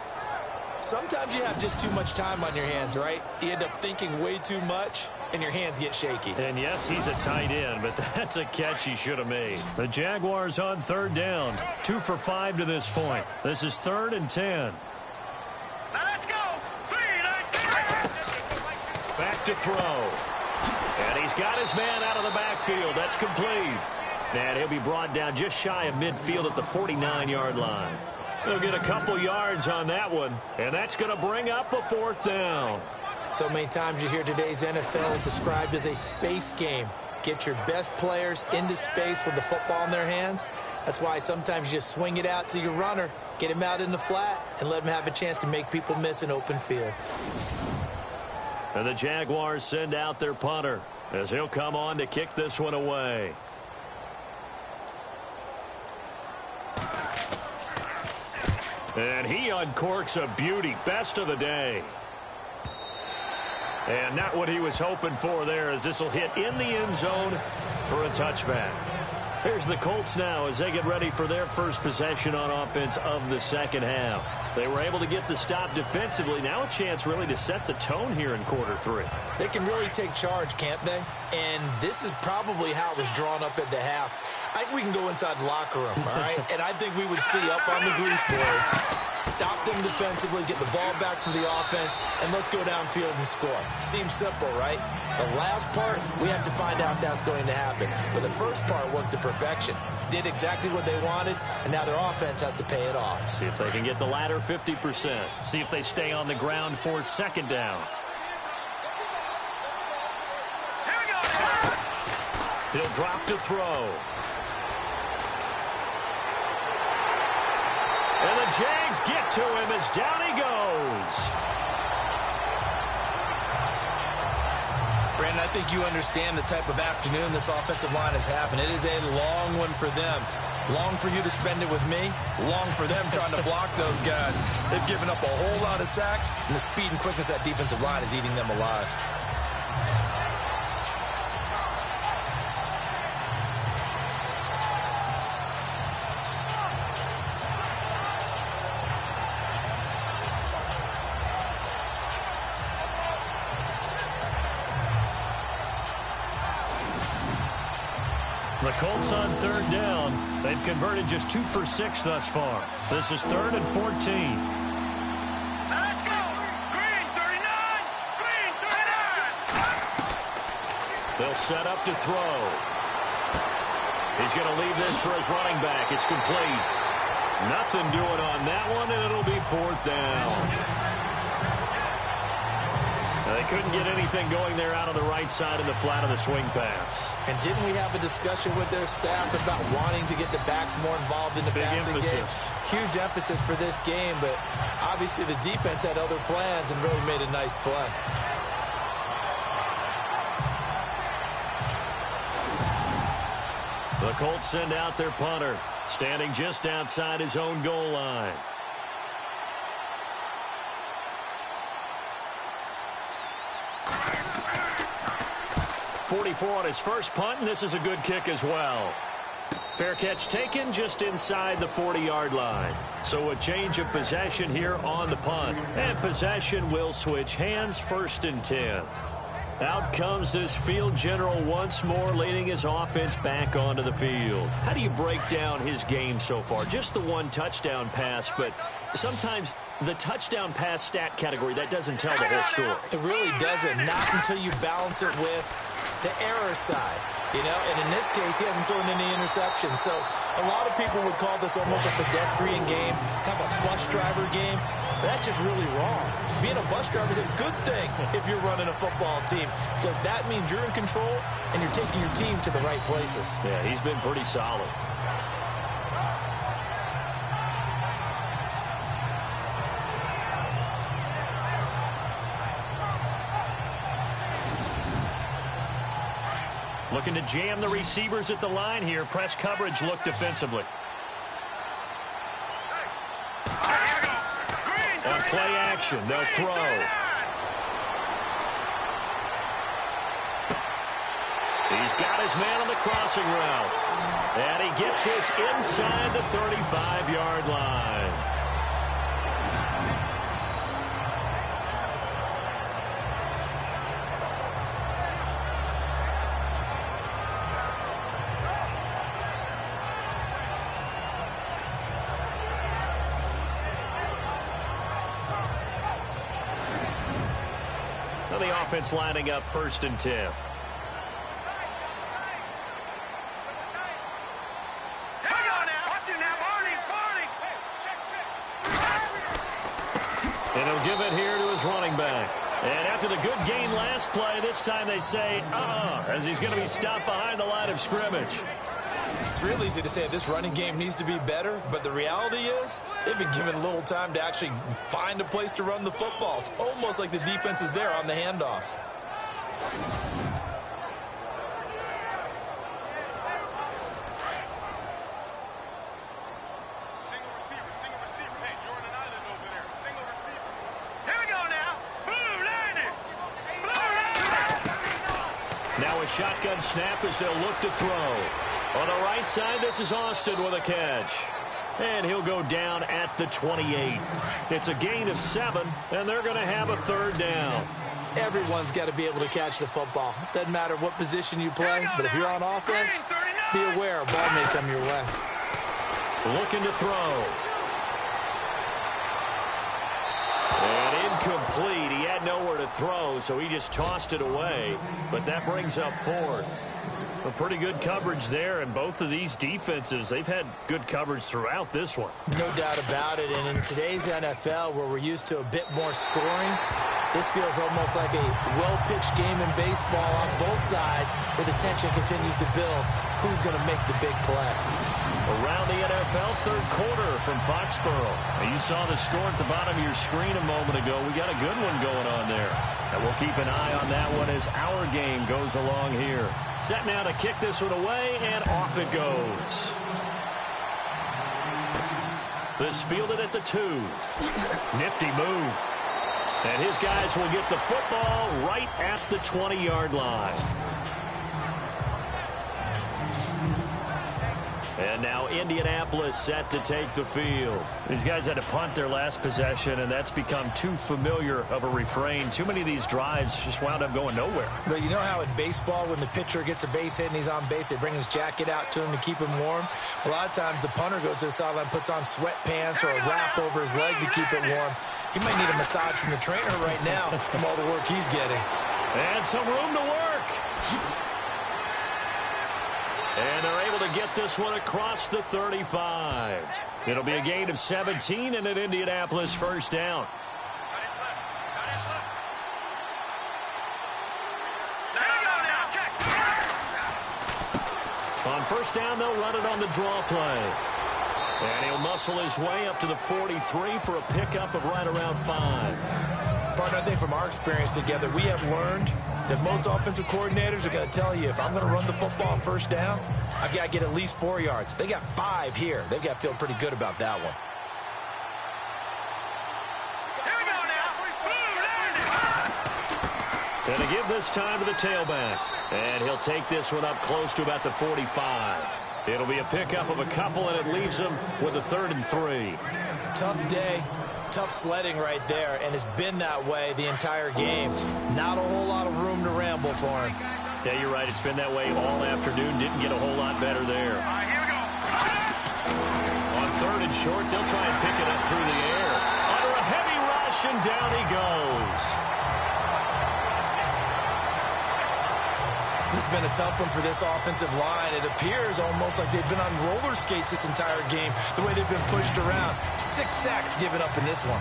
Sometimes you have just too much time on your hands, right? You end up thinking way too much, and your hands get shaky. And yes, he's a tight end, but that's a catch he should have made. The Jaguars on third down. 2 for 5 to this point. This is 3rd and 10. Now let's go. Back to throw. And he's got his man out of the backfield. That's complete. And he'll be brought down just shy of midfield at the 49-yard line. He'll get a couple yards on that one, and that's going to bring up a 4th down. So many times you hear today's NFL described as a space game. Get your best players into space with the football in their hands. That's why sometimes you just swing it out to your runner, get him out in the flat, and let him have a chance to make people miss an open field. And the Jaguars send out their punter as he'll come on to kick this one away. And he uncorks a beauty. Best of the day. And not what he was hoping for there, as this will hit in the end zone for a touchback. Here's the Colts now as they get ready for their first possession on offense of the second half. They were able to get the stop defensively. Now a chance really to set the tone here in quarter 3. They can really take charge, can't they? And this is probably how it was drawn up at the half. I think we can go inside the locker room, all right? And I think we would see up on the grease boards, stop them defensively, get the ball back for the offense, and let's go downfield and score. Seems simple, right? The last part, we have to find out if that's going to happen. But the first part worked to perfection. Did exactly what they wanted, and now their offense has to pay it off. See if they can get the latter 50%. See if they stay on the ground for 2nd down. Here we go. He'll drop to throw. And the Jags get to him as down he goes. Brandon, I think you understand the type of afternoon this offensive line is having. It is a long one for them. Long for you to spend it with me. Long for them trying to block those guys. They've given up a whole lot of sacks, and the speed and quickness of that defensive line is eating them alive. The Colts on 3rd down. They've converted just 2 for 6 thus far. This is 3rd and 14. Now let's go. Green 39. Green 39. They'll set up to throw. He's going to leave this for his running back. It's complete. Nothing doing on that one, and it'll be 4th down. They couldn't get anything going there out on the right side in the flat of the swing pass. And didn't we have a discussion with their staff about wanting to get the backs more involved in the passing game? Huge emphasis for this game, but obviously the defense had other plans and really made a nice play. The Colts send out their punter, standing just outside his own goal line. 44 on his first punt, and this is a good kick as well. Fair catch taken just inside the 40-yard line. So a change of possession here on the punt. And possession will switch hands, 1st and 10. Out comes this field general once more, leading his offense back onto the field. How do you break down his game so far? Just the 1 touchdown pass, but sometimes the touchdown pass stat category, that doesn't tell the whole story. It really doesn't, not until you balance it with the error side. You know, and in this case, he hasn't thrown any interceptions. So a lot of people would call this almost a pedestrian game, kind of a bus driver game. But that's just really wrong. Being a bus driver is a good thing if you're running a football team, because that means you're in control and you're taking your team to the right places. Yeah, he's been pretty solid. Looking to jam the receivers at the line here. Press coverage look defensively. On play action, they'll throw. He's got his man on the crossing route. And he gets this inside the 35-yard line. So the offense lining up 1st and 10. Here we go now. Watch it now, Barney. And he'll give it here to his running back. And after the good gain last play, this time they say, as he's going to be stopped behind the line of scrimmage. It's real easy to say this running game needs to be better, but the reality is they've been given little time to actually find a place to run the football. It's almost like the defense is there on the handoff. Single receiver. Hey, you're on an island over there. Single receiver. Here we go now. Blue landed. Now a shotgun snap as they'll look to throw. On the right side, this is Austin with a catch. And he'll go down at the 28. It's a gain of 7, and they're going to have a 3rd down. Everyone's got to be able to catch the football. Doesn't matter what position you play, but if you're on offense, be aware a ball may come your way. Looking to throw. And incomplete. He had nowhere to throw, so he just tossed it away. But that brings up 4th. A pretty good coverage there, and both of these defenses, they've had good coverage throughout this one. No doubt about it, and in today's NFL, where we're used to a bit more scoring, this feels almost like a well-pitched game in baseball on both sides, where the tension continues to build. Who's going to make the big play? Around the NFL, 3rd quarter from Foxborough. Now, you saw the score at the bottom of your screen a moment ago. We got a good one going on there. And we'll keep an eye on that one as our game goes along here. Set now to kick this one away, and off it goes. This fielded at the 2. Nifty move. And his guys will get the football right at the 20-yard line. And now Indianapolis set to take the field. These guys had to punt their last possession, and that's become too familiar of a refrain. Too many of these drives just wound up going nowhere. But you know how in baseball, when the pitcher gets a base hit and he's on base, they bring his jacket out to him to keep him warm? A lot of times the punter goes to the sideline, puts on sweatpants or a wrap over his leg to keep it warm. He might need a massage from the trainer right now from all the work he's getting. And some room to work. And they're able to get this one across the 35. It'll be a gain of 17 and an Indianapolis 1st down. On 1st down, they'll run it on the draw play. And he'll muscle his way up to the 43 for a pickup of right around 5. Partner, I think from our experience together, we have learned that most offensive coordinators are going to tell you, if I'm going to run the football on 1st down, I've got to get at least 4 yards. They got 5 here. They've got to feel pretty good about that one. Here we go now. And to give this time to the tailback. And he'll take this one up close to about the 45. It'll be a pickup of a couple, and it leaves him with a 3rd and 3. Tough day. Tough sledding right there, and it's been that way the entire game. Not a whole lot of room to ramble for him. Yeah, you're right. It's been that way all afternoon. Didn't get a whole lot better there. All right, here we go. On 3rd and short, they'll try and pick it up through the air. Under a heavy rush, and down he goes. This has been a tough one for this offensive line. It appears almost like they've been on roller skates this entire game, the way they've been pushed around. 6 sacks given up in this one.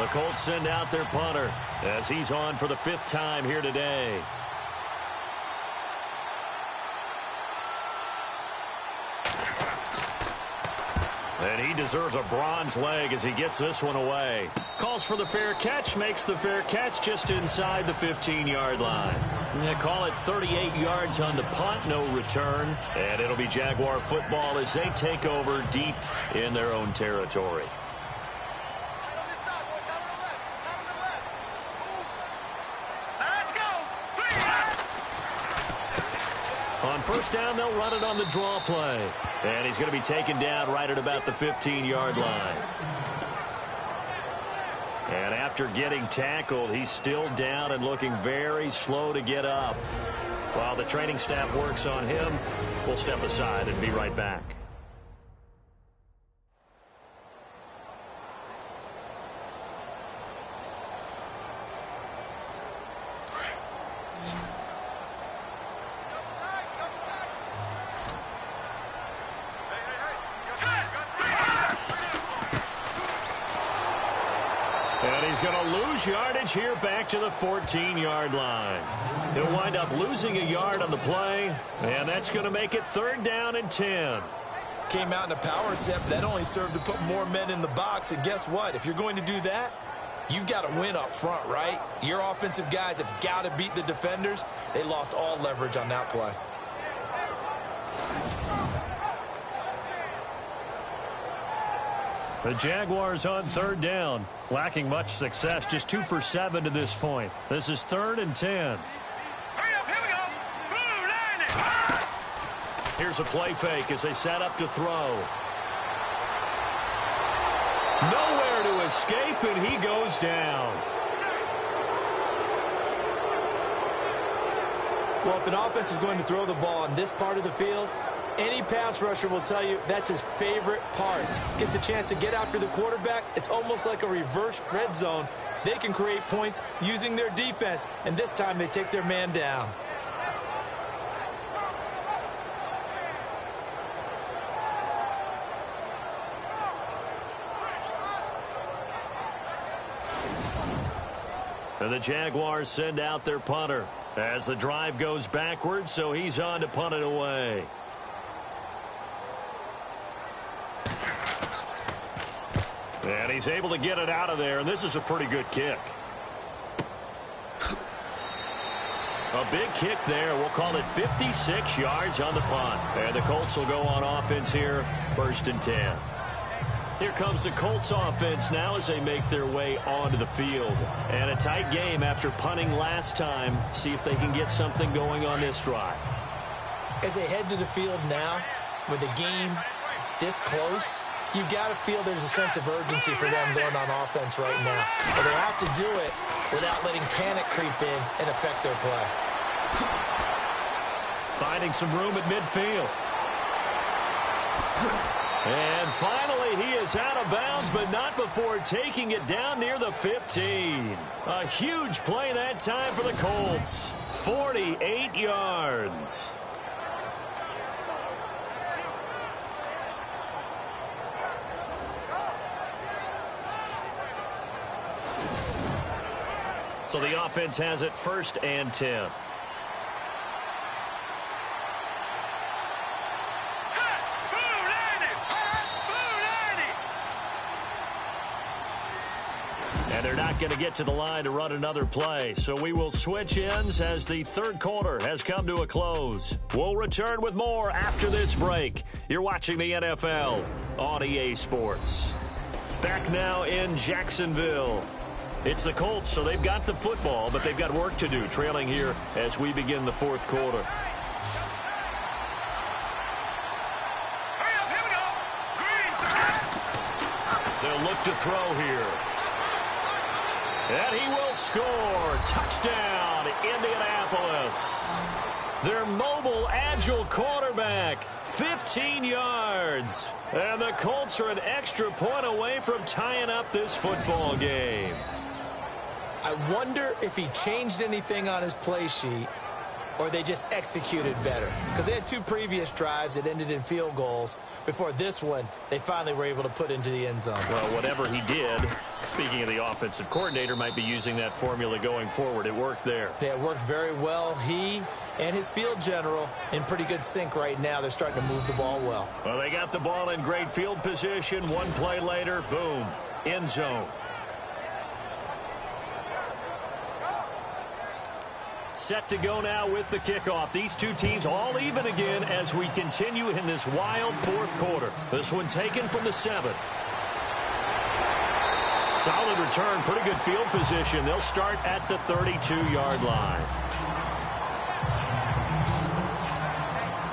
The Colts send out their punter as he's on for the 5th time here today. And he deserves a bronze leg as he gets this one away. Calls for the fair catch, makes the fair catch just inside the 15-yard line. They call it 38 yards on the punt, no return. And it'll be Jaguar football as they take over deep in their own territory. Let's go. On 1st down, they'll run it on the draw play. And he's going to be taken down right at about the 15-yard line. And after getting tackled, he's still down and looking very slow to get up. While the training staff works on him, we'll step aside and be right back. And he's going to lose yardage here back to the 14-yard line. He'll wind up losing a yard on the play, and that's going to make it 3rd down and 10. Came out in a power set, but that only served to put more men in the box. And guess what? If you're going to do that, you've got to win up front, right? Your offensive guys have got to beat the defenders. They lost all leverage on that play. The Jaguars on 3rd down, lacking much success, just 2 for 7 to this point. This is 3rd and 10. Hurry up, here we go. Blue line it. Here's a play fake as they set up to throw. Nowhere to escape, and he goes down. Well, if an offense is going to throw the ball in this part of the field, any pass rusher will tell you that's his favorite part. Gets a chance to get after the quarterback. It's almost like a reverse red zone. They can create points using their defense, and this time they take their man down. And the Jaguars send out their punter as the drive goes backwards, so he's on to punt it away. And he's able to get it out of there, and this is a pretty good kick. A big kick there. We'll call it 56 yards on the punt. And the Colts will go on offense here, 1st and 10. Here comes the Colts offense now as they make their way onto the field. And a tight game after punting last time. See if they can get something going on this drive. As they head to the field now, with the game this close, you've got to feel there's a sense of urgency for them going on offense right now. But they have to do it without letting panic creep in and affect their play. Finding some room at midfield. And finally, he is out of bounds, but not before taking it down near the 15. A huge play that time for the Colts. 48 yards. So the offense has it 1st and 10. And they're not going to get to the line to run another play. So we will switch ends as the 3rd quarter has come to a close. We'll return with more after this break. You're watching the NFL on EA Sports. Back now in Jacksonville. It's the Colts, so they've got the football, but they've got work to do, trailing here as we begin the 4th quarter. Hurry up, here we go. Green. They'll look to throw here. And he will score. Touchdown, Indianapolis. Their mobile, agile quarterback, 15 yards. And the Colts are an extra point away from tying up this football game. I wonder if he changed anything on his play sheet or they just executed better. Because they had 2 previous drives that ended in field goals. Before this one, they finally were able to put into the end zone. Well, whatever he did, speaking of the offensive coordinator, might be using that formula going forward. It worked there. Yeah, it worked very well. He and his field general in pretty good sync right now. They're starting to move the ball well. Well, they got the ball in great field position. One play later, boom, end zone. Set to go now with the kickoff. These two teams all even again as we continue in this wild 4th quarter. This one taken from the 7. Solid return, pretty good field position. They'll start at the 32-yard line.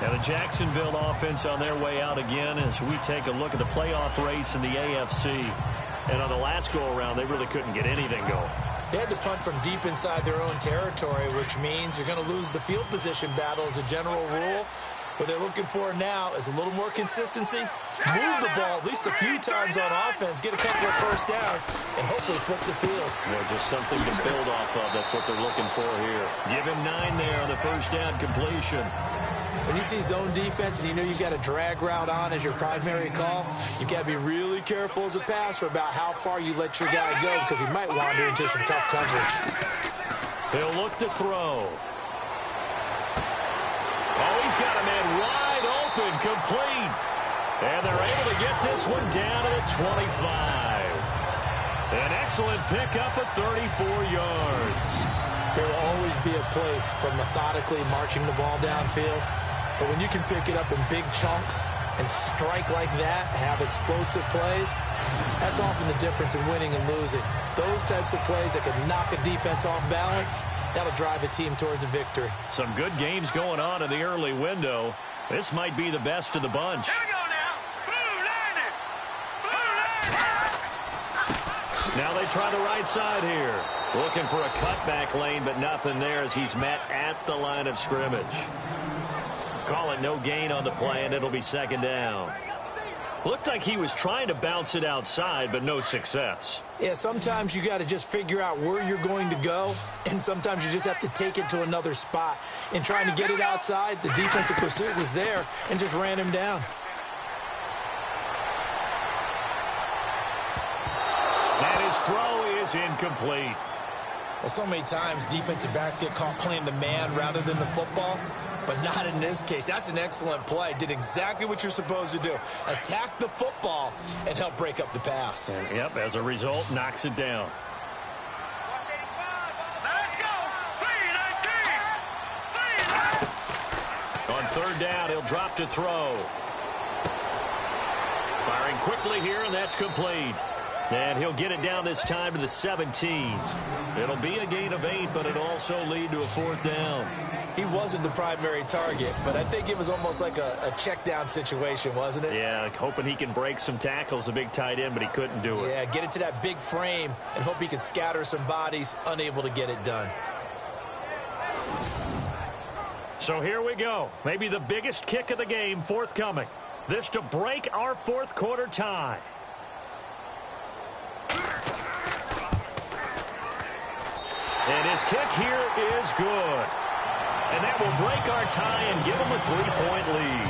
Now the Jacksonville offense on their way out again as we take a look at the playoff race in the AFC. And on the last go-around, they really couldn't get anything going. They had to punt from deep inside their own territory, which means you're going to lose the field position battle as a general rule. What they're looking for now is a little more consistency, move the ball at least a few times on offense, get a couple of first downs, and hopefully flip the field. Just something to build off of. That's what they're looking for here. Give him 9 there on the first down completion. When you see zone defense and you know you've got a drag route on as your primary call, you've got to be really careful as a passer about how far you let your guy go because he might wander into some tough coverage. He'll look to throw. Oh, he's got a man wide open, complete. And they're able to get this one down to the 25. An excellent pickup of 34 yards. There will always be a place for methodically marching the ball downfield. But when you can pick it up in big chunks and strike like that, have explosive plays, that's often the difference in winning and losing. Those types of plays that can knock a defense off balance, that'll drive a team towards a victory. Some good games going on in the early window. This might be the best of the bunch. Here we go now. Now they try the right side here. Looking for a cutback lane, but nothing there as he's met at the line of scrimmage. Call it no gain on the play, and it'll be second down. Looked like he was trying to bounce it outside, but no success. Yeah, sometimes you got to just figure out where you're going to go, and sometimes you just have to take it to another spot. In trying to get it outside, the defensive pursuit was there and just ran him down. And his throw is incomplete. Well, so many times defensive backs get caught playing the man rather than the football, but not in this case. That's an excellent play. Did exactly what you're supposed to do. Attack the football and help break up the pass. And, yep, as a result, knocks it down. Let's go. 3-19. On third down, he'll drop to throw. Firing quickly here, and that's complete. And he'll get it down this time to the 17. It'll be a gain of 8, but it'll also lead to a fourth down. He wasn't the primary target, but I think it was almost like a check down situation, wasn't it? Yeah, hoping he can break some tackles, a big tight end, but he couldn't do it. Yeah, get it to that big frame and hope he can scatter some bodies, unable to get it done. So here we go. Maybe the biggest kick of the game forthcoming. This to break our fourth quarter tie. And his kick here is good. And that will break our tie and give them a 3-point lead.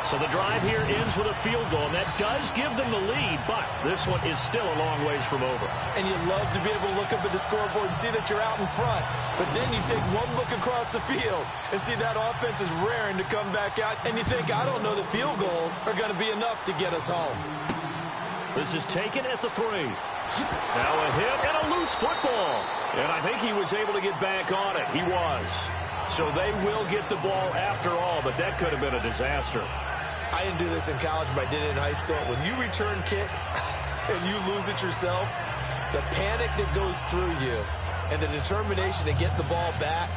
So the drive here ends with a field goal, and that does give them the lead, but this one is still a long ways from over. And you love to be able to look up at the scoreboard and see that you're out in front. But then you take one look across the field and see that offense is raring to come back out, and you think, I don't know that field goals are going to be enough to get us home. This is taken at the 3. Now a hit and a loose football. And I think he was able to get back on it. He was. So they will get the ball after all, but that could have been a disaster. I didn't do this in college, but I did it in high school. When you return kicks and you lose it yourself, the panic that goes through you and the determination to get the ball back,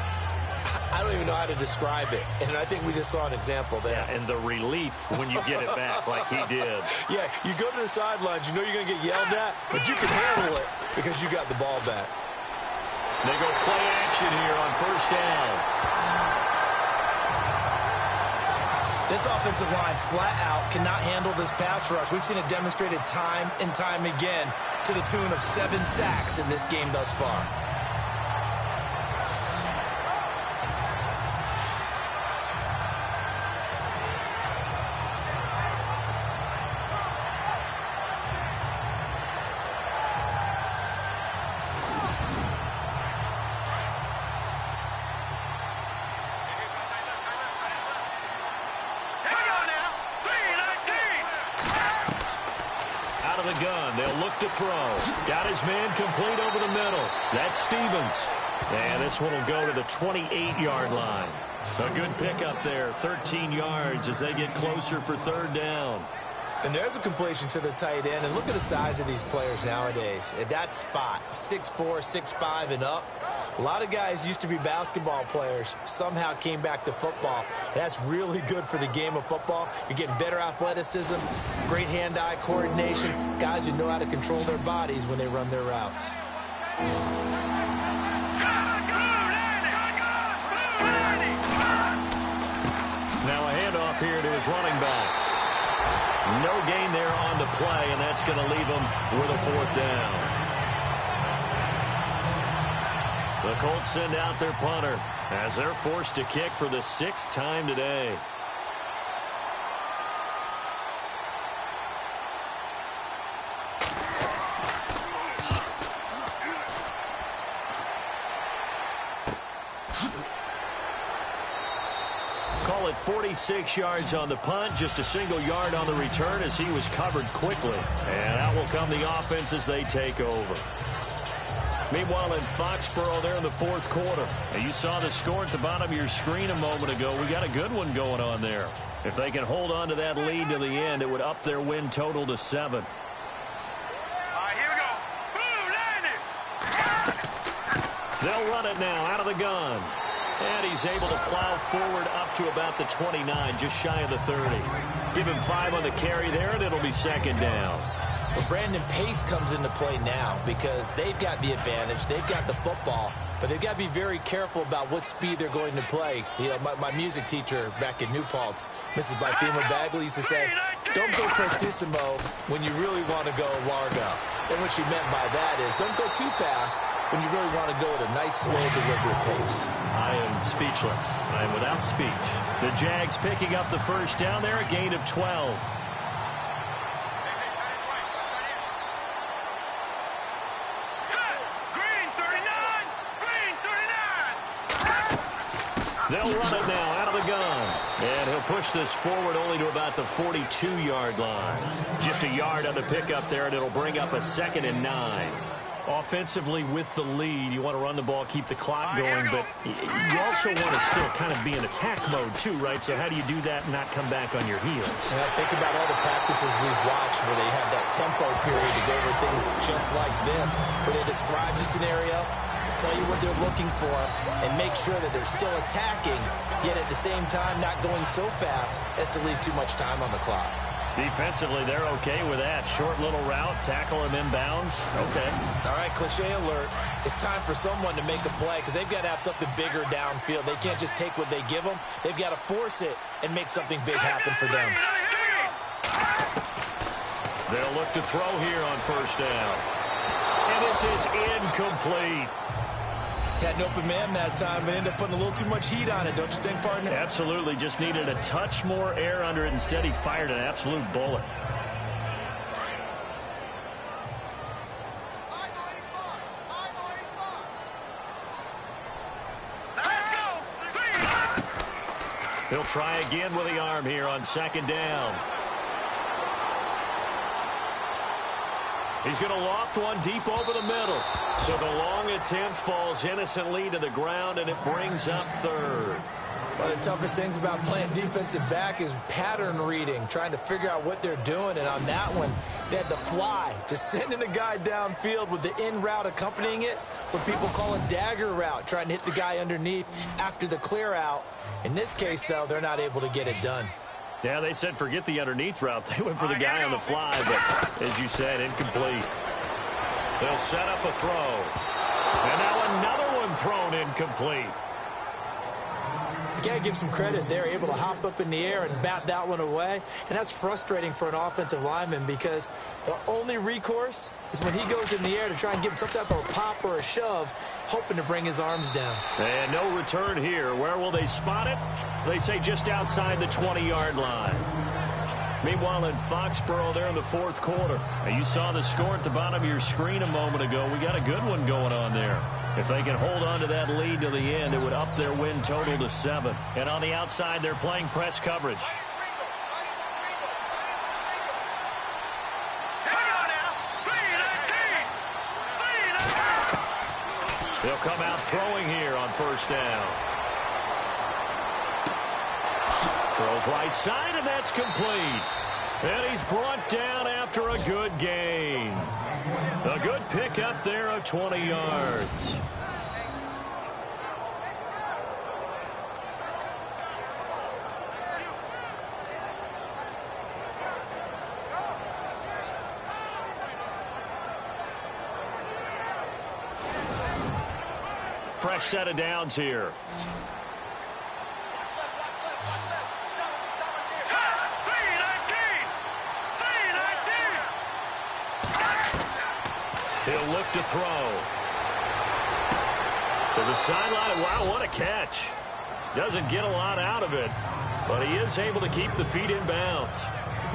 I don't even know how to describe it. And I think we just saw an example there. Yeah, and the relief when you get it back like he did. Yeah, you go to the sidelines, you know you're going to get yelled at, but you can handle it because you got the ball back. They go play action here on first down. This offensive line flat out cannot handle this pass rush. We've seen it demonstrated time and time again to the tune of 7 sacks in this game thus far. The gun. They'll look to throw. Got his man complete over the middle. That's Stevens. And this one will go to the 28-yard line. A good pickup there. 13 yards as they get closer for third down. And there's a completion to the tight end. And look at the size of these players nowadays. At that spot, 6'4", 6'5", and up. A lot of guys used to be basketball players, somehow came back to football. That's really good for the game of football. You're getting better athleticism, great hand-eye coordination, guys who know how to control their bodies when they run their routes. off here to his running back. No gain there on the play, and that's going to leave him with a 4th down. The Colts send out their punter as they're forced to kick for the 6th time today. Call it 46 yards on the punt, just a single yard on the return as he was covered quickly. And out will come the offense as they take over. Meanwhile, in Foxborough, they're in the 4th quarter. And you saw the score at the bottom of your screen a moment ago. We got a good one going on there. If they can hold on to that lead to the end, it would up their win total to 7. All right, here we go. Boom, landed. They'll run it now out of the gun. And he's able to plow forward up to about the 29, just shy of the 30. Give him 5 on the carry there, and it'll be 2nd down. Well, Brandon, pace comes into play now because they've got the advantage. They've got the football, but they've got to be very careful about what speed they're going to play. You know, my music teacher back in New Paltz, Mrs. Bythema Bagley, used to say, don't go prestissimo when you really want to go largo. And what she meant by that is don't go too fast when you really want to go at a nice, slow, deliberate pace. I am speechless. I am without speech. The Jags picking up the 1st down there, a gain of 12. They'll run it now out of the gun. And he'll push this forward only to about the 42-yard line. Just a yard on the pickup there, and it'll bring up a 2nd and 9. Offensively with the lead, you want to run the ball, keep the clock going, but you also want to still kind of be in attack mode too, right? So how do you do that and not come back on your heels? Yeah, think about all the practices we've watched where they have that tempo period to go over things just like this, where they describe the scenario, tell you what they're looking for, and make sure that they're still attacking, yet at the same time not going so fast as to leave too much time on the clock. Defensively, they're okay with that. Short little route, tackle him inbounds. Okay. All right, cliche alert. It's time for someone to make a play because they've got to have something bigger downfield. They can't just take what they give them. They've got to force it and make something big happen for them. They'll look to throw here on 1st down. And this is incomplete. Had an open man that time, but ended up putting a little too much heat on it, don't you think, partner? Absolutely. Just needed a touch more air under it. Instead, he fired an absolute bullet. Let's go. He'll try again with the arm here on 2nd down. He's going to loft one deep over the middle. So the long attempt falls innocently to the ground, and it brings up 3rd. One of the toughest things about playing defensive back is pattern reading, trying to figure out what they're doing. And on that one, they had the fly, just sending a guy downfield with the in route accompanying it, what people call a dagger route, trying to hit the guy underneath after the clear out. In this case, though, they're not able to get it done. Yeah, they said forget the underneath route. They went for the guy on the fly, but as you said, incomplete. They'll set up a throw. And now another one thrown incomplete. You got to give some credit. They're able to hop up in the air and bat that one away. And that's frustrating for an offensive lineman because the only recourse is when he goes in the air to try and give him some type of a pop or a shove, hoping to bring his arms down. And no return here. Where will they spot it? They say just outside the 20-yard line. Meanwhile, in Foxborough, they're in the 4th quarter. Now, you saw the score at the bottom of your screen a moment ago. We got a good one going on there. If they can hold on to that lead to the end, it would up their win total to 7. And on the outside, they're playing press coverage. They'll come out throwing here on 1st down. Throws right side, and that's complete. And he's brought down after a good gain. A good pickup there of 20 yards. Fresh set of downs here. He'll look to throw. To the sideline. Wow, what a catch. Doesn't get a lot out of it, but he is able to keep the feet in bounds.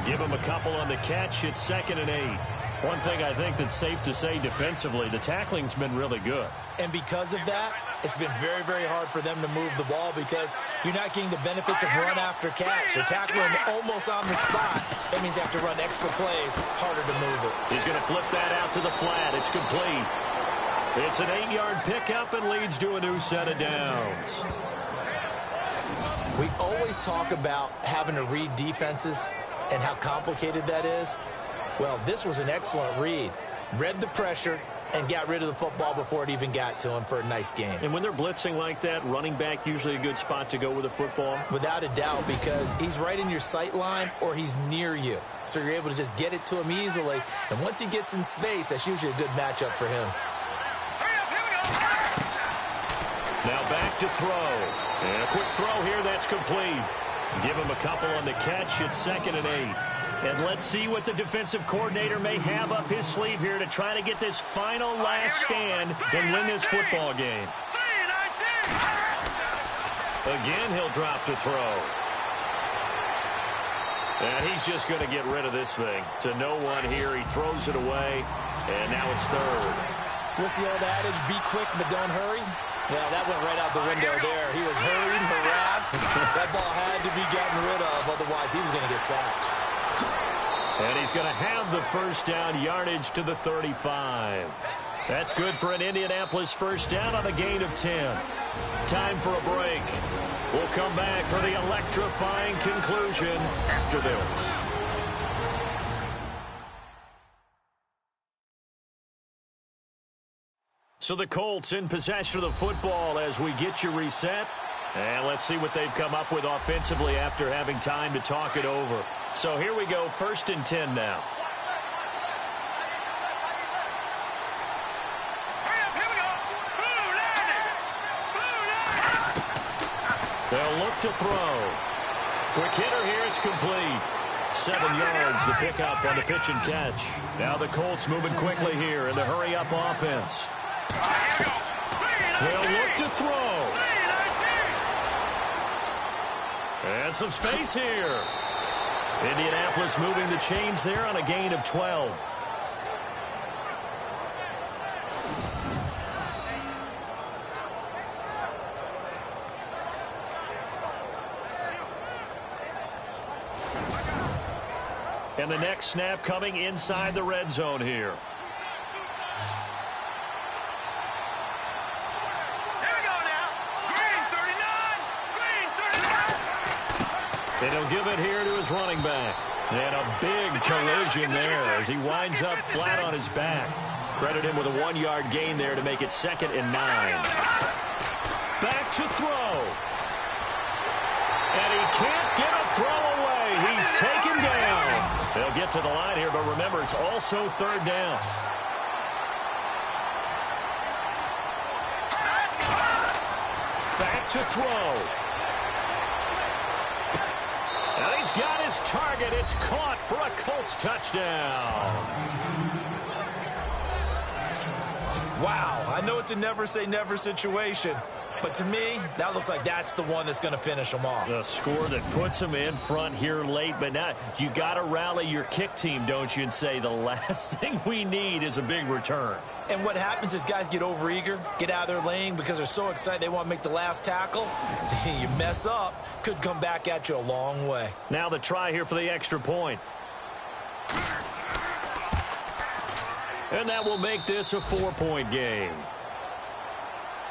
Give him a couple on the catch. It's 2nd and 8. One thing I think that's safe to say defensively, the tackling's been really good. And because of that, it's been very, very hard for them to move the ball because you're not getting the benefits of run after catch. They're tackling him almost on the spot. That means they have to run extra plays, harder to move it. He's going to flip that out to the flat. It's complete. It's an 8-yard pickup and leads to a new set of downs. We always talk about having to read defenses and how complicated that is. Well, this was an excellent read. Read the pressure and got rid of the football before it even got to him for a nice game. And when they're blitzing like that, running back usually a good spot to go with the football? Without a doubt, because he's right in your sight line or he's near you. So you're able to just get it to him easily. And once he gets in space, that's usually a good matchup for him. Now back to throw. And a quick throw here, that's complete. Give him a couple on the catch. It's 2nd and 8. And let's see what the defensive coordinator may have up his sleeve here to try to get this final last stand and win this football game. Again, he'll drop to throw. And he's just going to get rid of this thing. To no one here, he throws it away, and now it's 3rd. What's the old adage? Be quick, but don't hurry. Well, that went right out the window there. He was hurried, harassed. That ball had to be gotten rid of, otherwise he was going to get sacked. And he's going to have the first down yardage to the 35. That's good for an Indianapolis first down on a gain of 10. Time for a break. We'll come back for the electrifying conclusion after this. So the Colts in possession of the football as we get you reset. And let's see what they've come up with offensively after having time to talk it over. So here we go, 1st and 10 now. They'll look to throw. Quick hitter here, it's complete. 7 yards, the pickup on the pitch and catch. Now the Colts moving quickly here in the hurry-up offense. They'll look to throw. And some space here. Indianapolis moving the chains there on a gain of 12. And the next snap coming inside the red zone here. And he'll give it here to his running back. And a big collision there as he winds up flat on his back. Credit him with a 1-yard gain there to make it 2nd and 9. Back to throw. And he can't get a throw away. He's taken down. They'll get to the line here, but remember, it's also 3rd down. Back to throw. And he's got his target. It's caught for a Colts touchdown. Wow, I know it's a never-say-never situation, but to me, that looks like that's the one that's going to finish them off. The score that puts him in front here late, but now you got to rally your kick team, don't you, and say the last thing we need is a big return. And what happens is guys get overeager, get out of their lane because they're so excited they want to make the last tackle. You mess up, could come back at you a long way. Now the try here for the extra point. And that will make this a 4-point game.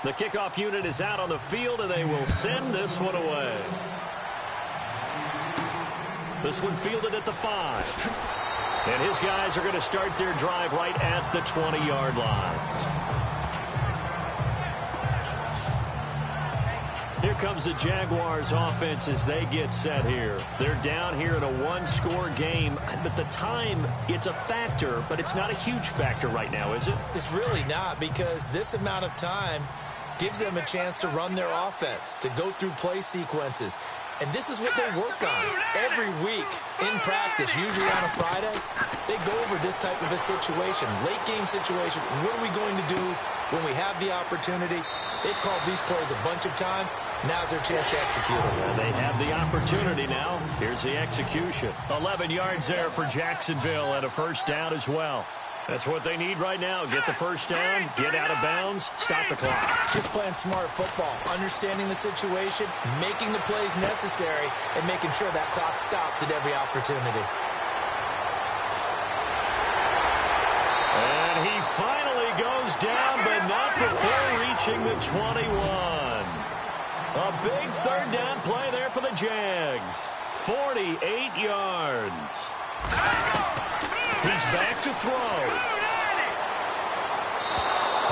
The kickoff unit is out on the field, and they will send this one away. This one fielded at the 5. And his guys are going to start their drive right at the 20-yard line. Here comes the Jaguars offense as they get set here. They're down here in a 1-score game, but the time, it's a factor, but it's not a huge factor right now, is it? It's really not, because this amount of time, gives them a chance to run their offense, to go through play sequences. And this is what they work on every week in practice, usually on a Friday. They go over this type of a situation, late-game situation. What are we going to do when we have the opportunity? They've called these plays a bunch of times. Now's their chance to execute them. And they have the opportunity now. Here's the execution. 11 yards there for Jacksonville and a first down as well. That's what they need right now. Get the first down, get out of bounds, stop the clock. Just playing smart football, understanding the situation, making the plays necessary, and making sure that clock stops at every opportunity. And he finally goes down, but not before reaching the 21. A big third down play there for the Jags. 48 yards. He's back to throw.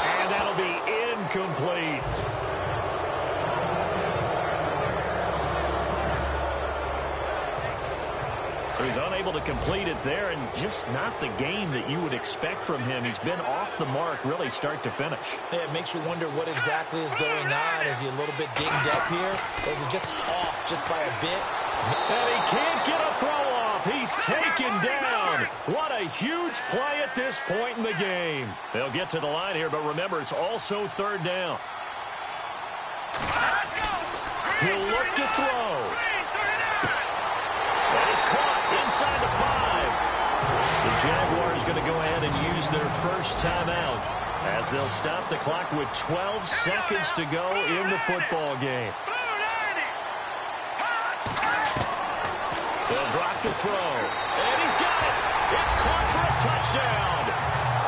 And that'll be incomplete. So he's unable to complete it there, and just not the game that you would expect from him. He's been off the mark really start to finish. Yeah, it makes you wonder what exactly is going on. Is he a little bit dinged up here? Or is it just off just by a bit? And he can't get a throw off. He's taken down. What a huge play at this point in the game. They'll get to the line here, but remember, it's also third down. He'll look to throw. That is caught inside the 5. The Jaguars going to go ahead and use their first timeout as they'll stop the clock with 12 seconds to go in the football game. They'll drop to throw. And he's got it. It's caught for a touchdown.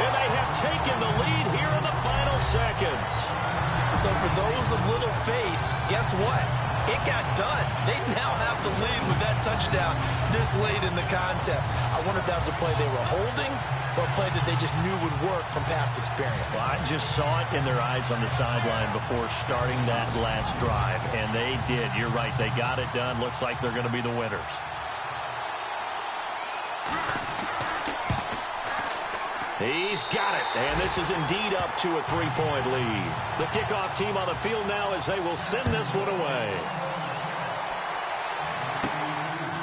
And they have taken the lead here in the final seconds. So for those of little faith, guess what? It got done. They now have the lead with that touchdown this late in the contest. I wonder if that was a play they were holding or a play that they just knew would work from past experience. Well, I just saw it in their eyes on the sideline before starting that last drive, and they did. You're right. They got it done. Looks like they're going to be the winners. He's got it, and this is indeed up to a 3-point lead. The kickoff team on the field now as they will send this one away.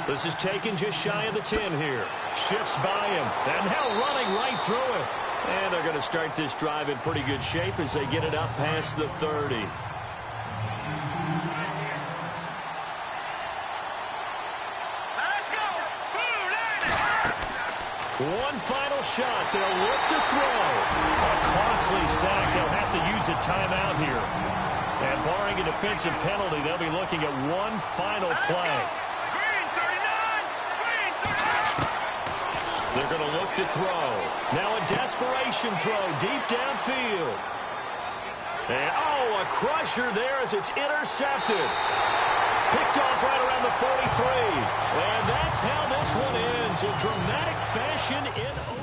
This is taken just shy of the 10 here. Shifts by him, and now running right through it. And they're going to start this drive in pretty good shape as they get it up past the 30. One final shot. They'll look to throw. A costly sack. They'll have to use a timeout here. And barring a defensive penalty, they'll be looking at one final play. They're going to look to throw. Now a desperation throw deep downfield. And, oh, a crusher there as it's intercepted. Picked off right around the 43. And that's how this one ends in dramatic fashion in